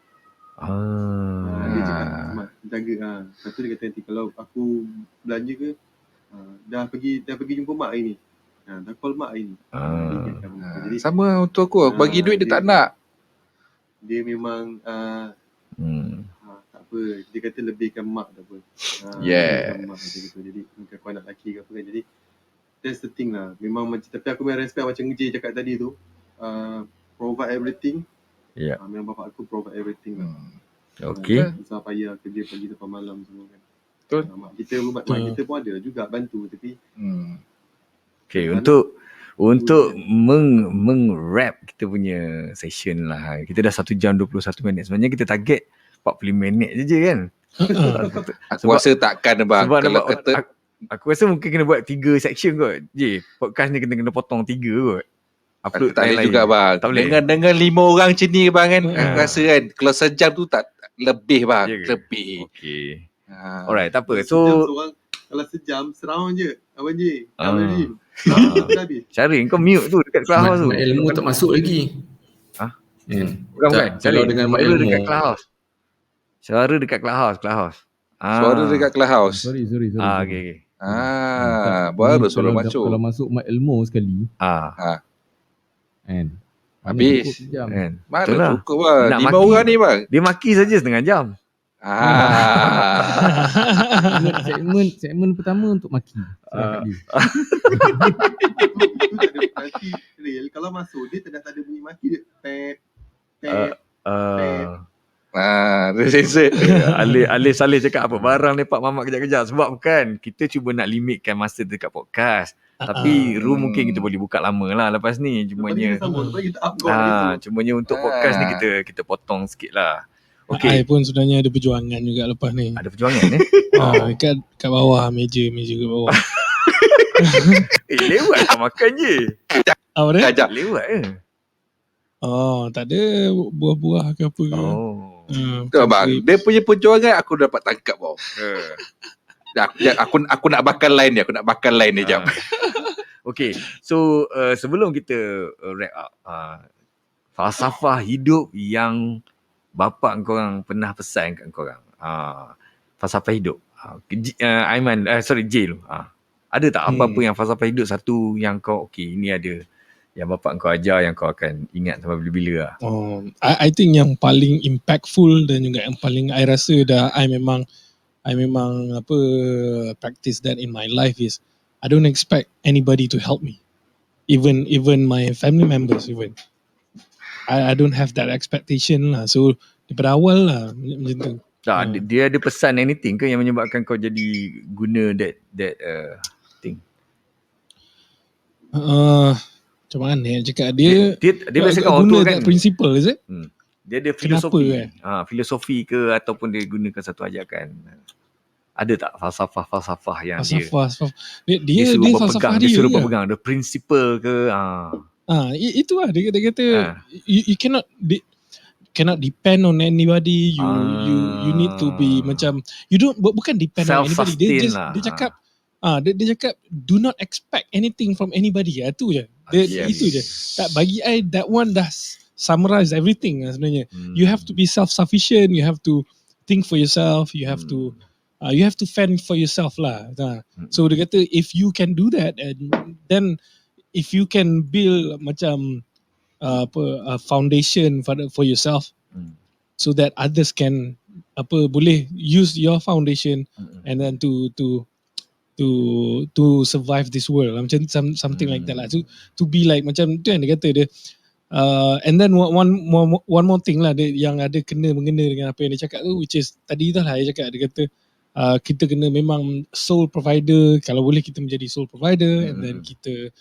Dia cakap mak jaga. Lepas tu dia kata nanti kalau aku belanja ke dah pergi jumpa mak hari ni. Dah call mak hari ni. Jadi, sama untuk aku bagi duit dia tak nak. Dia memang tak apa, dia kata lebihkan mak tak apa. Mak gitu. Jadi mungkin aku anak lelaki ke apa kan. Jadi that's the thing lah. Memang macam, tapi aku memang respect macam J cakap tadi tu. Provide everything. Memang bapak aku provide everything lah. Okey. Susah payah kerja pagi sampai malam semua kan. Betul. Mak kita pun ada juga bantu tapi okey, untuk meng-wrap kita punya session lah. Kita dah 1 jam 21 minit. Sebenarnya kita target 45 minit je kan. Aku rasa takkan bang. Kalau kata aku rasa mungkin kena buat 3 section kot. Podcast ni kena potong 3 kot. Upload tak boleh juga bang. Tak boleh. Dengan 5 orang macam ni bang kan. Aku rasa kan kalau sejam tu tak lebih bang. Lebih. Okey. Alright, tak apa. So kalau sejam seround je. Abang J. Syaril kau mute tu dekat Clubhouse tu. Mak ilmu tak masuk lagi. Bukan. Kalau dengan mak ilmu dekat Clubhouse. Suara dekat Clubhouse. Suara dekat Clubhouse. Sorry. Okey. Baru suruh masuk. Kalau masuk mak ilmu sekali. Kan. Habis. Mana cukup bang. 5 orang ni bang. Dia maki saja setengah jam. Segmen pertama untuk maki. Kalau masuk dia tak ada bunyi maki dia. Dia sensor. Alif Saleh cakap apa barang lepak mamak kejap-kejap. Sebab kan kita cuba nak limitkan masa dekat podcast. Tapi room mungkin kita boleh buka lama lah lepas ni. Cumanya untuk podcast ni kita potong sikit lah. Okay. I pun sebenarnya ada perjuangan juga lepas ni. Ada perjuangan kat bawah meja kat bawah. Lewat kau makan je. Apa dia? Kajak. Lewat je. Tak ada buah-buah ke apa ke. Tu bang, dia punya perjuangan aku dapat tangkap bang. Aku nak bakal line dia, jap. Okay, so sebelum kita wrap up, falsafah hidup yang bapak korang pernah pesan kat korang. Falsafah hidup. Aiman, J tu. Ada tak apa-apa yang falsafah hidup satu yang kau ini ada yang bapak kau ajar yang kau akan ingat sampai bila-bila lah? I think yang paling impactful dan juga yang paling I rasa dah I memang practice that in my life is I don't expect anybody to help me. Even my family members even. I don't have that expectation lah. So daripada awal lah macam tu. Dia ada pesan anything ke yang menyebabkan kau jadi guna that thing? Macam mana cakap dia biasa kau auto kan principle is it? Dia ada Kenapa, filosofi. Filosofi ke ataupun dia gunakan satu ajakan. Ada tak falsafah yang Falsafah. dia Dia suruh falsafah berpegang, dia suruh je. berpegang, ada prinsipal ke? Itulah dia kata you cannot depend on anybody. You need to be macam you don't bukan depend on anybody. Dia cakap dia cakap do not expect anything from anybody. Itu je. Itu je. Tak bagi I that one dah summarize everything sebenarnya. You have to be self-sufficient, you have to think for yourself, you have to fend for yourself lah. So dia kata if you can do that, and then if you can build macam a foundation for yourself, so that others can boleh use your foundation and then to survive this world, macam something like that lah. To be like macam tu yang dia kata dia. And then one more thing lah yang ada mengena dengan apa yang dia cakap tu, which is tadi tu lah dia cakap, dia kata kita kena memang sole provider, kalau boleh kita menjadi sole provider, and then kita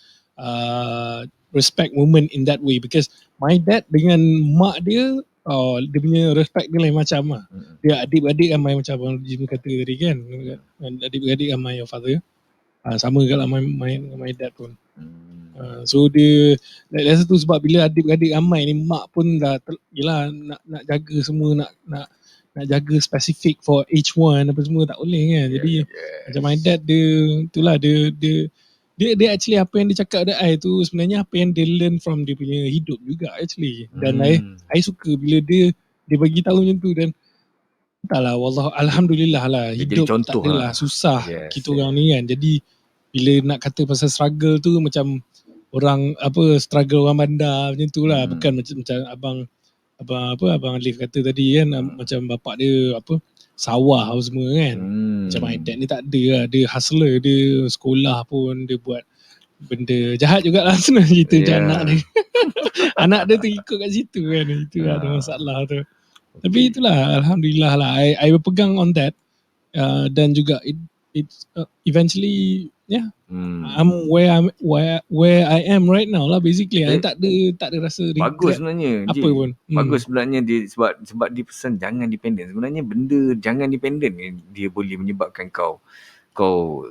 respect women in that way, because my dad dengan mak dia dia punya respect dia lain macam lah. Dia adik-adik ramai macam Abang Jim kata tadi kan, adik-adik ramai your father, sama juga lah my dad pun. So dia rasa tu sebab bila adik-adik ramai ni, mak pun dah yelah nak jaga semua, nak jaga spesifik for each one apa semua, tak boleh kan. Jadi macam my dad dia itulah dia actually apa yang dia cakap dah tu sebenarnya apa yang dia learn from dia punya hidup juga actually. Dan I suka bila dia bagi tahu macam tu. Dan entahlah, alhamdulillah lah, hidup tak adalah susah kita orang ni kan. Jadi bila nak kata pasal struggle tu, macam orang struggle orang bandar macam tu lah, bukan macam abang Alif kata tadi kan, macam bapak dia sawah apa semua kan. Macam my dad ni tak ada lah, dia hustler, dia sekolah pun dia buat benda jahat jugalah sebenarnya cerita macam anak dia. Anak dia tu ikut kat situ kan, itu ada masalah tu. Tapi itulah, alhamdulillah lah, I berpegang on that, dan juga it eventually I'm where I am right now lah basically. I tak ada rasa regret. Bagus sebenarnya. Apa pun. Bagus sebenarnya dia sebab dia pesan jangan dependent. Sebenarnya benda jangan dependent ni dia boleh menyebabkan kau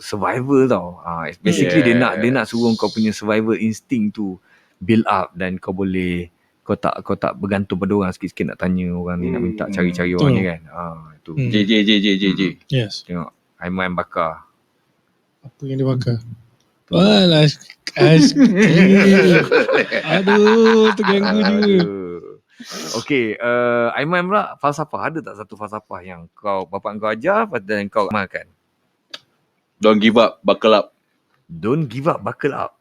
survival tau. Basically dia nak suruh kau punya survival instinct tu build up, dan kau boleh kau tak bergantung pada orang sikit-sikit nak tanya orang ni, nak minta cari-cari orang ni kan. Itu. J. Yes. Tengok Aiman bakar. Apa yang dia bakar? Walah, aduh, terganggu juga. Okay, Aiman pula, falsafah. Ada tak satu falsafah yang bapak kau ajar dan kau amalkan? Don't give up, buckle up. Don't give up, buckle up.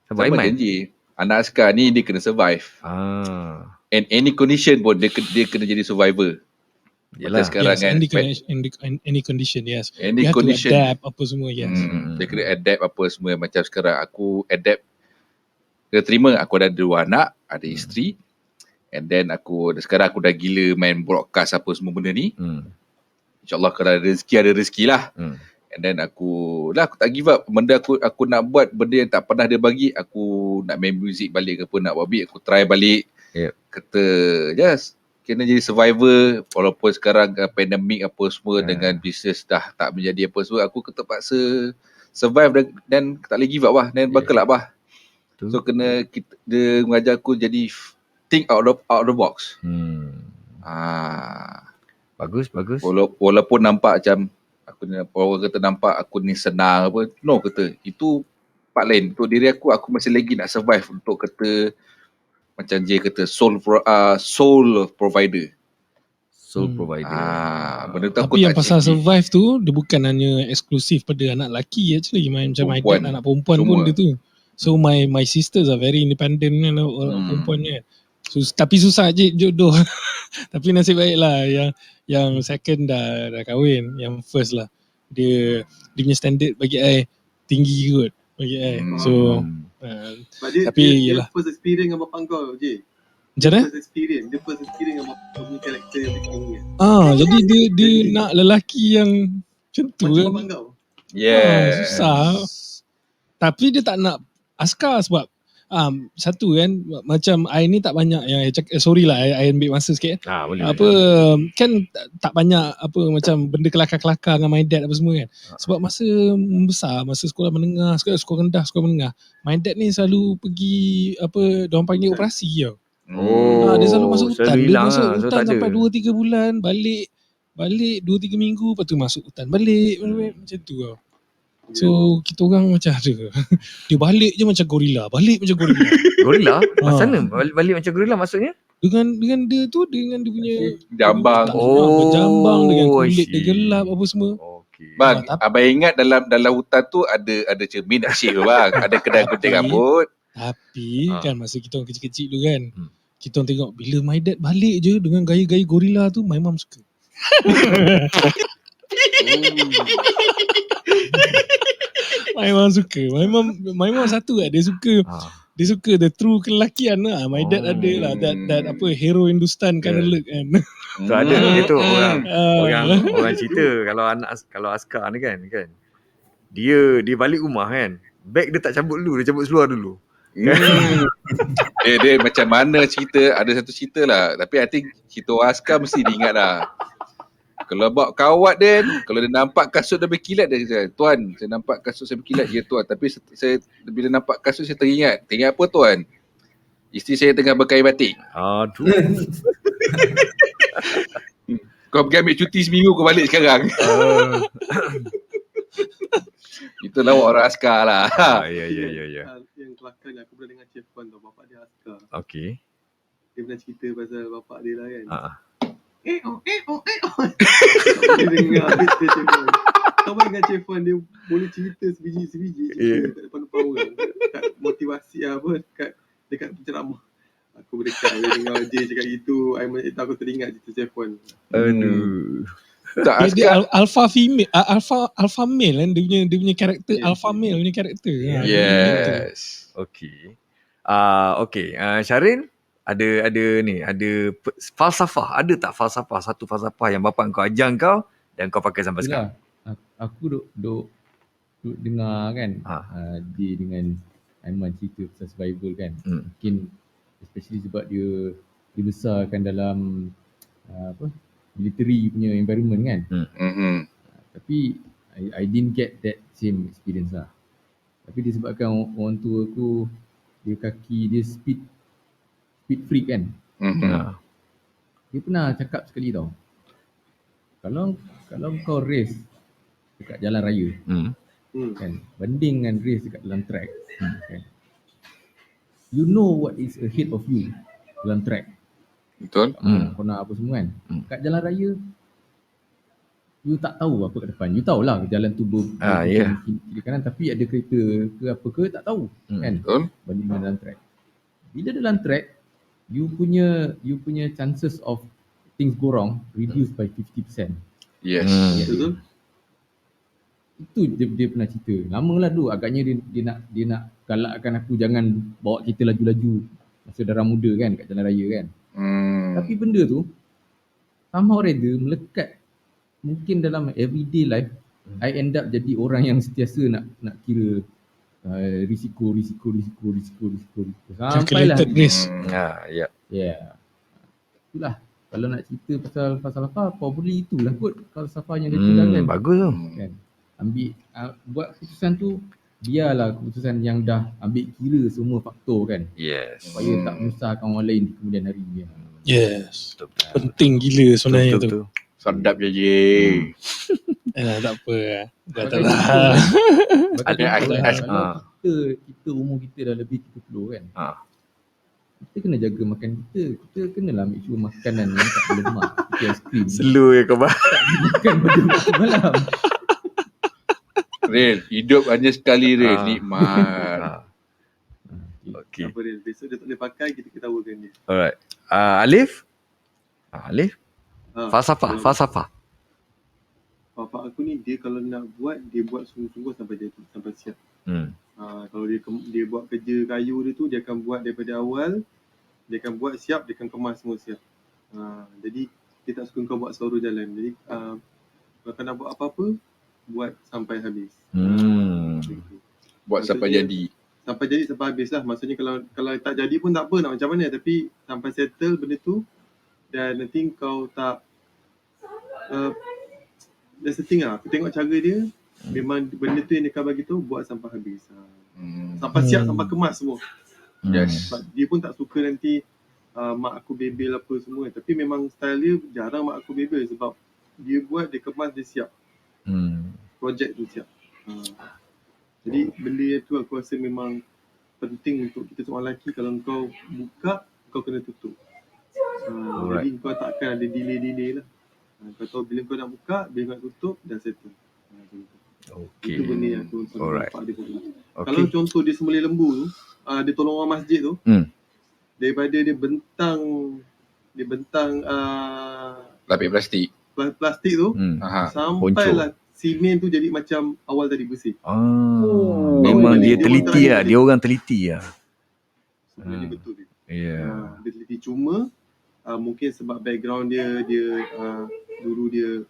Sama janji, anak sekarang ni dia kena survive. And any condition pun dia kena jadi survivor. Yalah. Sekarang kan any condition, yes. Any you condition. have to adapt apa semua, yes. Dia kena adapt apa semua. Macam sekarang aku adapt, kena terima aku ada 2 anak, ada isteri, and then sekarang aku dah gila main broadcast apa semua benda ni. InsyaAllah kalau ada rezeki lah. And then aku tak give up. Benda aku nak buat benda yang tak pernah dia bagi. Aku nak main music balik ke apa, nak buat beat, aku try balik. Kata kena jadi survivor. Walaupun sekarang pandemik apa semua, dengan bisnes dah tak menjadi apa semua, aku terpaksa survive dan tak boleh give up lah, dan buckle up lah. So dia mengajar aku jadi think out of the box. Bagus. Walaupun nampak macam orang kata nampak aku ni senang apa, no, kata itu part lain. Untuk diri aku masih lagi nak survive untuk kata macam J kata soul provider. Benda tu aku tapi yang tak pasal ciki. survive tu, dia bukan hanya eksklusif pada anak lelaki actually. Macam my dad, anak perempuan semua pun dia tu. So my sisters are very independent kan, orang perempuan kan. So, tapi susah je jodoh. Tapi nasib baik lah yang second dah kahwin, yang first lah dia punya standard bagi I tinggi kot bagi I. So tapi dia first experience dengan bapak kau, J. Macam mana? Dia first experience dengan bapak punya karakter yang begini. Jadi dia nak lelaki yang macam tu macam kan. bapak kau. Yes. Susah. Tapi dia tak nak askar sebab Satu kan, macam I ni tak banyak yang sorry lah I ambil masa sikit. Boleh. Apa kan tak banyak apa macam benda kelakar-kelakar dengan my dad apa semua kan. Sebab masa besar, masa sekolah menengah, sekolah rendah, sekolah menengah, my dad ni selalu pergi apa diorang panggil operasi tau. Dia selalu masuk hutan. Selalu Dia hilang masuk lah, so hutan tak sampai ada. 2-3 bulan, balik 2-3 minggu, lepas tu masuk hutan balik, macam tu tau. So kita orang macam ada. Dia balik je macam gorila, Gorila? Macam mana? Balik macam gorila maksudnya? dengan dia tu, dengan dia punya Jambang. berjambang, dengan kulit I dia see. gelap apa semua. Okey. Bang, tapi- abang ingat dalam hutan tu ada cermin nak shave bang. Ada kedai gunting rambut. Tapi kan masa kita orang kecil-kecil tu kan, Hmm. kita orang tengok bila my dad balik je dengan gaya-gaya gorila tu, my mum suka. My mum suka. My mum satu lah, dia suka the true kelelakian lah. My dad ada lah that apa hero Hindustan kind of look kan. So ada itu orang cerita kalau askar ni kan dia balik rumah kan, beg dia tak cabut dulu, dia cabut seluar dulu. Dia macam mana cerita, ada satu cerita lah. Tapi I think cerita orang askar mesti diingat lah. Kalau bawa kawat dia, kalau dia nampak kasut dia berkilat, dia kata, "Tuan, saya nampak kasut saya berkilat." "Ya tuan, tapi saya bila nampak kasut saya teringat." "Teringat apa tuan?" "Isteri saya tengah berkain batik." Aduh. "Kau pergi ambil cuti seminggu, kau balik sekarang." Itulah orang askar lah. Ya. Yang kelakar ni aku pernah dengar Chef Wan tau, bapak dia askar. Okey. Dia pernah cerita pasal bapak dia lah kan. Ha. Dia dengar cerita Chef Wan. Kau bayangkan Chef Wan, dia boleh cerita sebiji-sebiji cerita kat depan orang. Kat motivasi apa, dekat penceramah. Aku berdekat dia dengar Jay cakap gitu. Aku teringat cerita Chef Wan. Aduh. Tak Dia askar. alpha female, alpha male kan, dia punya karakter, alpha male punya karakter. Yes. Okey. Okey. Syarin, ada falsafah. Ada tak falsafah, satu falsafah yang bapa kau ajar kau dan kau pakai sampai sekarang? Aku duk dengar kan, dia dengan Aiman cerita pasal survival kan. Mungkin especially sebab dia dibesarkan dalam military punya environment kan. Tapi I didn't get that same experience lah. Tapi disebabkan orang tua aku, dia speed freak kan. Dia pernah cakap sekali tau, kalau kau race dekat jalan raya kan, banding dengan race dekat dalam track kan, you know what is ahead of you dalam track. Betul. Kau nak apa semua kan. Kat jalan raya, you tak tahu apa kat depan. You tahulah jalan tu kiri kanan, tapi ada kereta ke apa ke tak tahu kan. Betul. Banding dengan dalam track. Bila dalam track, you punya chances of things go wrong reduce by 50%. Yes. Betul? Itu dia pernah cerita. Lamalah dulu agaknya dia nak galakkan aku jangan bawa kereta laju-laju masa darah muda kan kat jalan raya kan. Tapi benda tu somehow rather melekat mungkin dalam everyday life. I end up jadi orang yang sentiasa nak kira risiko. Sampailah Calculated risk. Yeah. Itulah kalau nak cerita pasal falsafah, probably itulah kot falsafah yang dia tinggalkan. Bagus tu. Kan? Ambil buat keputusan tu, biarlah keputusan yang dah ambil kira semua faktor kan. Yes. Supaya tak menyusahkan orang lain di kemudian hari ni. Yes. Penting gila sebenarnya tu. Sedap je. Tak apa. Kalau kita umur kita dah lebih 30 kan. Kita kena jaga makan kita. Kita kenalah ambil sure makanan yang tak berlemak. Seperti aiskrim. Slow ya kau bang. Makan pada waktu malam. Rel, hidup hanya sekali Rel. Nikmat. Okay. Apa dia? Besok dia tak boleh pakai, kita ketawakan dia. Alright. Alif? Falsafah. Bapak aku ni, dia kalau nak buat, dia buat sungguh-sungguh sampai siap. Kalau dia buat kerja kayu dia tu, dia akan buat daripada awal, dia akan buat siap, dia akan kemas semua siap. Jadi dia tak suka kau buat seluruh jalan. Jadi kalau kau nak buat apa-apa, buat sampai habis. Buat sampai jadi. sampai jadi sampai habis lah. Maksudnya kalau tak jadi pun tak apa, nak macam mana, tapi sampai settle benda tu. Dan nanti kau tak that's the thing lah. Aku tengok cara dia, memang benda tu yang dia akan bagi tu buat sampai habis. Sampai siap, sampai kemas semua. Yes. Dia pun tak suka nanti mak aku bebel apa semua. Tapi memang style dia jarang mak aku bebel, sebab dia buat, dia kemas, dia siap. Projek tu siap. Jadi benda tu aku rasa memang penting untuk kita seorang lelaki. Kalau kau buka, kau kena tutup. Jadi kau takkan ada delay lah. Kau tahu bila kau nak buka, bila kau nak tutup, dah settle. Okay. Itu benda yang aku Alright. nampak dia buat. Okay. Kalau contoh dia sembelih lembu tu, dia tolong orang masjid tu, daripada dia bentang Lapik plastik. plastik tu, sampailah simen tu jadi macam awal tadi bersih. Memang dia dia teliti orang lah. Dia orang teliti lah. Sebenarnya betul dia. Yeah. Dia teliti, cuma mungkin sebab background dia dulu dia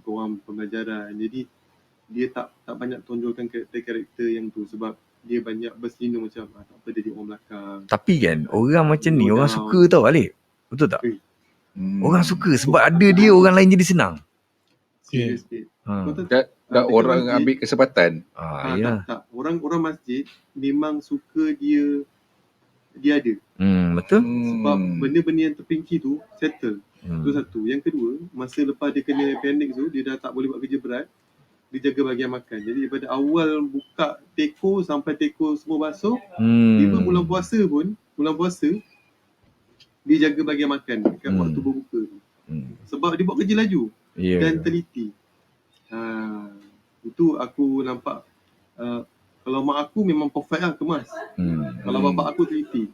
bukan orang pembelajaran, jadi dia tak banyak tonjolkan karakter yang tu, sebab dia banyak berselindung macam tak apa, dia di orang belakang. Tapi kan orang macam ni orang suka tau Alif. Betul tak? Orang suka sebab ada dia, orang lain jadi senang. Serius. Tak orang ambil kesempatan. Tak. Orang masjid memang suka dia ada. Betul. Sebab benda-benda yang terpinci tu settle. Itu satu. Yang kedua, masa lepas dia kena appendix tu, dia dah tak boleh buat kerja berat. Dia jaga bahagian makan. Jadi daripada awal buka teko sampai teko semua basuh, even bulan puasa, dia jaga bahagian makan dekat waktu berbuka tu. Sebab dia buat kerja laju dan teliti. Itu aku nampak. Kalau mak aku memang perfect lah kemas. Kalau bapak aku teliti.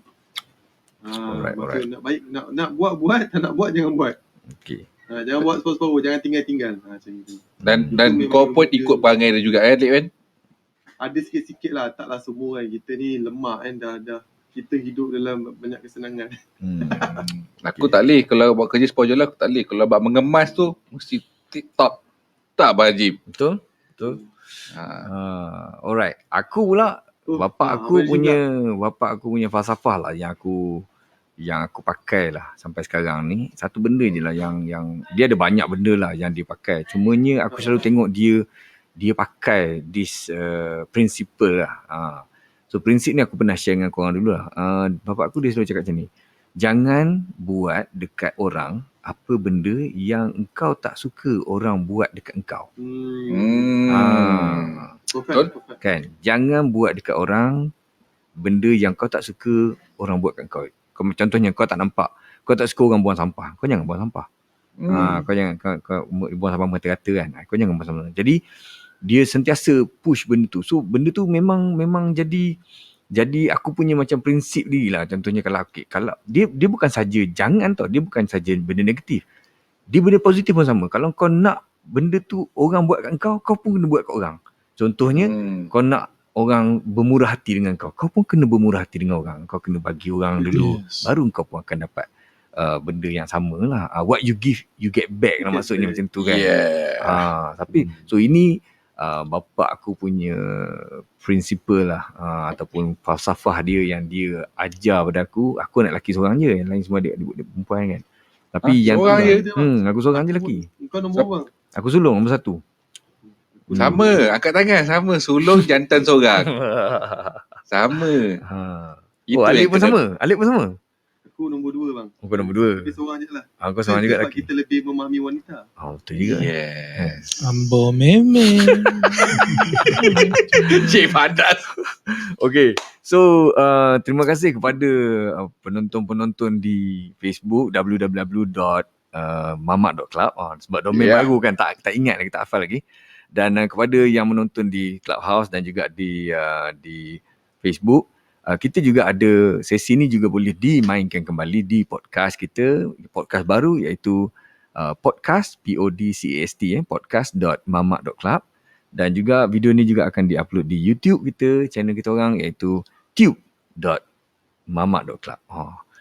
Alright. Nak buat, tak nak buat jangan buat. Okay. Jangan buat separuh-separuh, jangan tinggal-tinggal. Macam itu. Dan kau pun ikut perangai dia juga Lik kan? Ada sikit-sikit lah, taklah semua kan. Kita ni lemak kan, dah kita hidup dalam banyak kesenangan. Aku tak boleh kalau buat kerja separuh jalan, aku tak boleh. Kalau buat mengemas tu mesti tip-top. Tak Bajib. Betul. Alright. Aku pula bapak aku punya falsafah lah yang aku pakai lah sampai sekarang ni. Satu benda je lah yang dia ada banyak benda lah yang dia pakai. Cumanya aku selalu tengok dia pakai this principle lah. So prinsip ni aku pernah share dengan korang dulu lah. Bapak aku dia selalu cakap macam ni. Jangan buat dekat orang apa benda yang engkau tak suka orang buat dekat engkau. Betul. Kan? Jangan buat dekat orang benda yang kau tak suka orang buat dekat engkau. Contohnya kau tak nampak, kau tak suka orang buang sampah, kau jangan buang sampah. Kau jangan kau buang sampah merata-rata kan. Kau jangan buang sampah. Jadi dia sentiasa push benda tu. So benda tu memang jadi aku punya macam prinsip diri lah. Contohnya kalau dia bukan saja jangan tau, dia bukan saja benda negatif. Dia benda positif pun sama. Kalau kau nak benda tu orang buat kat kau pun kena buat kat orang. Contohnya kau nak orang bermurah hati dengan kau pun kena bermurah hati dengan orang. Kau kena bagi orang dulu, baru kau pun akan dapat benda yang sama lah. What you give, you get back lah maksudnya macam tu kan. Tapi so ini bapa aku punya prinsipal lah, ataupun falsafah dia yang dia ajar pada aku. Aku anak lelaki seorang je, yang lain semua dia perempuan kan. Tapi yang seorang je? aku seorang je lelaki. Kau nombor berapa? Aku sulung nombor 1. Sama, angkat tangan sama, sulung jantan seorang. Sama. Alik pun sama. Aku nombor 2 bang. Kau nombor 2. Tapi seorang je lah. Kau seorang juga lelaki. Kita lebih memahami wanita. Betul juga. Yes. Ambo meme. Cik padas. Okay, so terima kasih kepada penonton-penonton di Facebook www.mamak.club. Sebab domain baru kan, tak ingat lagi, tak hafal lagi. Dan kepada yang menonton di Clubhouse dan juga di Facebook, kita juga ada sesi ni juga boleh dimainkan kembali di podcast kita, podcast baru iaitu podcast podcast podcast.mamak.club. Dan juga video ni juga akan diupload di YouTube kita, channel kita orang iaitu tube.mamak.club.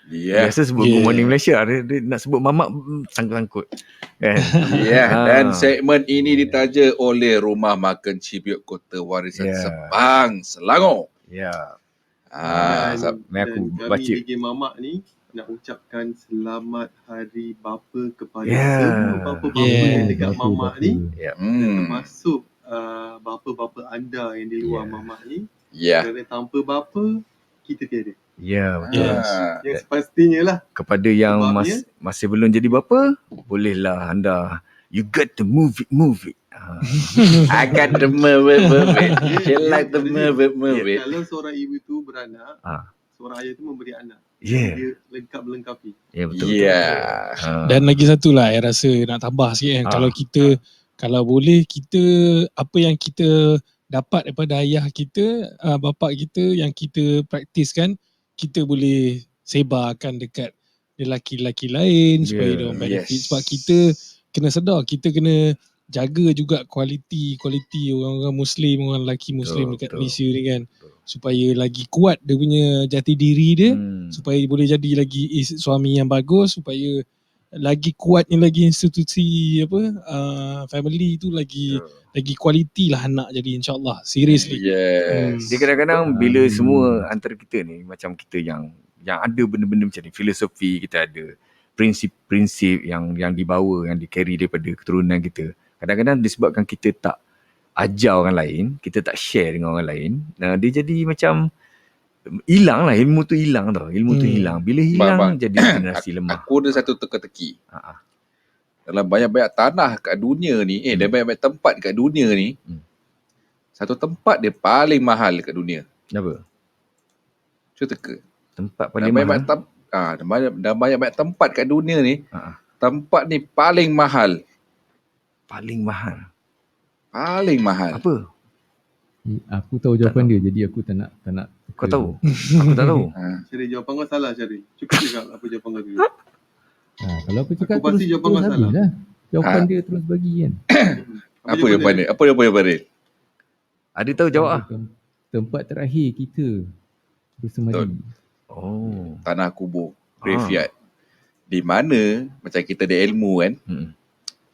Biasa sebut Good Morning Malaysia, dia nak sebut Mamak sangkut-sangkut kan. Dan segmen ini ditaja oleh Rumah Makan Cibiuk Kota Warisan Sepang, Selangor. Ya. Dan Aku kami baca. di Game Mamak ni nak ucapkan selamat hari bapa kepada Yeah. semua bapa-bapa Yeah. yang dekat Mamak ni, Ya. termasuk bapa-bapa anda yang di luar Yeah. Mamak ni. Ya. Kerana tanpa bapa, kita tiada. Ya, betul. Yes. Yang sepastinya lah. Kepada yang Sebabnya- masih belum jadi bapa, bolehlah anda, you got to move it. I got the move it. She like the move it. Kalau seorang ibu tu beranak, seorang ayah tu memberi anak. Yeah. Dia lengkap melengkapi. Ya, betul. Ya. Dan lagi satu lah, saya rasa nak tambah sikit kan. Kalau boleh kita, apa yang kita dapat daripada ayah kita, bapa kita yang kita praktiskan, kita boleh sebarkan dekat lelaki-lelaki lain supaya dia orang benefit. Sebab kita kena sedar, kita kena jaga juga kualiti orang-orang Muslim, orang lelaki Muslim dekat Malaysia ni kan. Supaya lagi kuat dia punya jati diri dia, supaya boleh jadi lagi suami yang bagus, supaya lagi kuatnya lagi institusi family tu lagi kualiti lah anak jadi, insyaAllah. Seriously. Yes. Dia kadang-kadang bila semua antara kita ni, macam kita yang ada benda-benda macam ni, filosofi kita ada, prinsip-prinsip yang dibawa, yang di-carry daripada keturunan kita. Kadang-kadang disebabkan kita tak ajar orang lain, kita tak share dengan orang lain, dia jadi macam hilang lah, ilmu tu hilang tau. Ilmu tu hilang. Bila hilang, jadi generasi lemah. Aku ada satu teka-teki. Dalam banyak-banyak tanah kat dunia ni, dan banyak-banyak tempat kat dunia ni, satu tempat dia paling mahal kat dunia. Kenapa? Cuba teka. Tempat paling mahal? Dan banyak-banyak tempat kat dunia ni, tempat ni paling mahal. Paling mahal? Paling mahal. Apa? Aku tahu jawapan dia, jadi aku tak nak. Kau tahu? Aku tak tahu. Syaril, jawapan kau salah, Syaril. Cuba cakap apa jawapan kau dulu. Kalau aku cakap Aku pasti jawapan kau salah. lah. Jawapan dia terus bagi kan. Apa jawapan dia? Apa jawapan dia? Ada tahu jawab ah? Tempat terakhir kita bersemadi. Tanah kubur, graveyard. Di mana macam kita ada ilmu kan,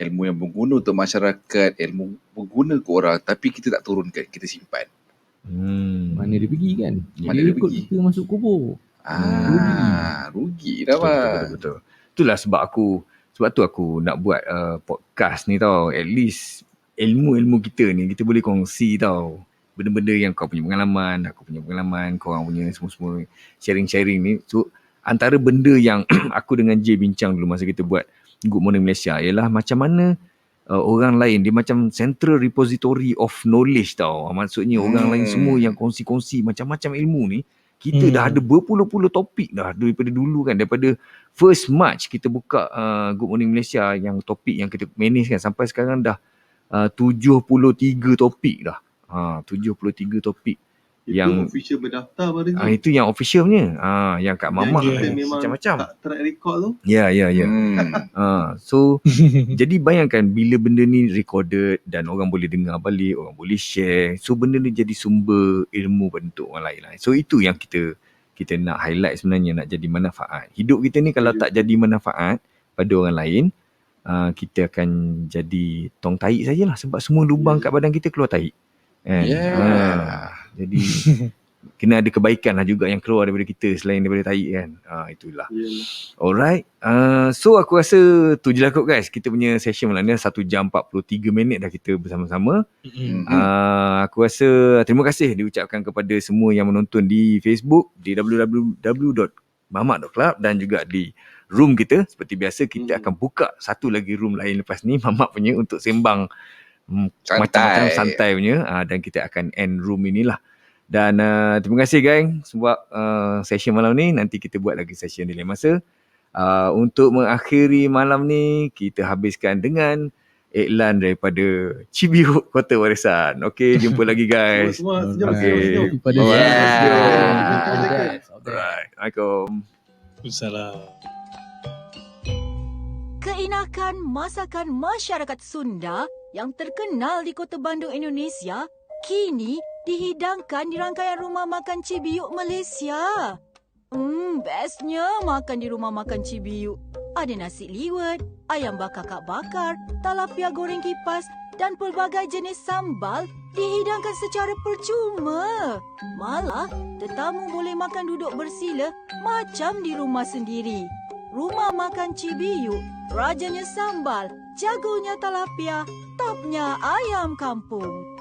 ilmu yang berguna untuk masyarakat, ilmu berguna ke orang, tapi kita tak turunkan, kita simpan. Mana dia pergi kan? Mana dia dia ikut pergi? kita masuk kubur. Rugi dah bang. Betul. Itulah sebab tu aku nak buat podcast ni tau. At least ilmu-ilmu kita ni kita boleh kongsi tau. Benda-benda yang kau punya pengalaman, aku punya pengalaman, korang punya semua-semua sharing-sharing ni. So antara benda yang aku dengan Jay bincang dulu masa kita buat Good Morning Malaysia ialah macam mana orang lain, dia macam central repository of knowledge tau. Maksudnya orang lain semua yang kongsi-kongsi macam-macam ilmu ni, kita dah ada berpuluh-puluh topik dah daripada dulu kan. Daripada first March kita buka Good Morning Malaysia yang topik yang kita manage kan, sampai sekarang dah 73 topik dah. 73 topik. Itu yang official berdaftar pada tu. Itu yang official punya. Yang kat Mamak kita memang macam-macam. tak track record tu. Ya. So jadi bayangkan bila benda ni recorded dan orang boleh dengar balik, orang boleh share. So benda ni jadi sumber ilmu untuk orang lain lah. So itu yang kita nak highlight sebenarnya, nak jadi manfaat. Hidup kita ni kalau tak jadi manfaat pada orang lain, kita akan jadi tong tahi sajalah, sebab semua lubang kat badan kita keluar tahi. Jadi kena ada kebaikan lah juga yang keluar daripada kita selain daripada tahi kan. Itulah. Alright. So aku rasa tu je lah kot guys. Kita punya session malam ni 1 jam 43 minit dah kita bersama-sama. Aku rasa terima kasih diucapkan kepada semua yang menonton di Facebook, di www.mamak.club dan juga di room kita. Seperti biasa kita akan buka satu lagi room lain lepas ni, Mamak punya, untuk sembang macam-macam santai punya, dan kita akan end room inilah. Dan terima kasih gang sebab session malam ni. Nanti kita buat lagi session di lain masa. Untuk mengakhiri malam ni, kita habiskan dengan iklan daripada Cibiuk Kota Warisan. Okay, jumpa lagi guys. Okay. Alright. Assalamualaikum. Salam. Keenakan masakan masyarakat Sunda yang terkenal di Kota Bandung, Indonesia, kini dihidangkan di rangkaian rumah makan Cibiuk Malaysia. Bestnya makan di rumah makan Cibiuk. Ada nasi liwet, ayam bakar kak bakar, talapia goreng kipas dan pelbagai jenis sambal dihidangkan secara percuma. Malah, tetamu boleh makan duduk bersila macam di rumah sendiri. Rumah makan Cibiuk, rajanya sambal, jagonya talapia, topnya ayam kampung.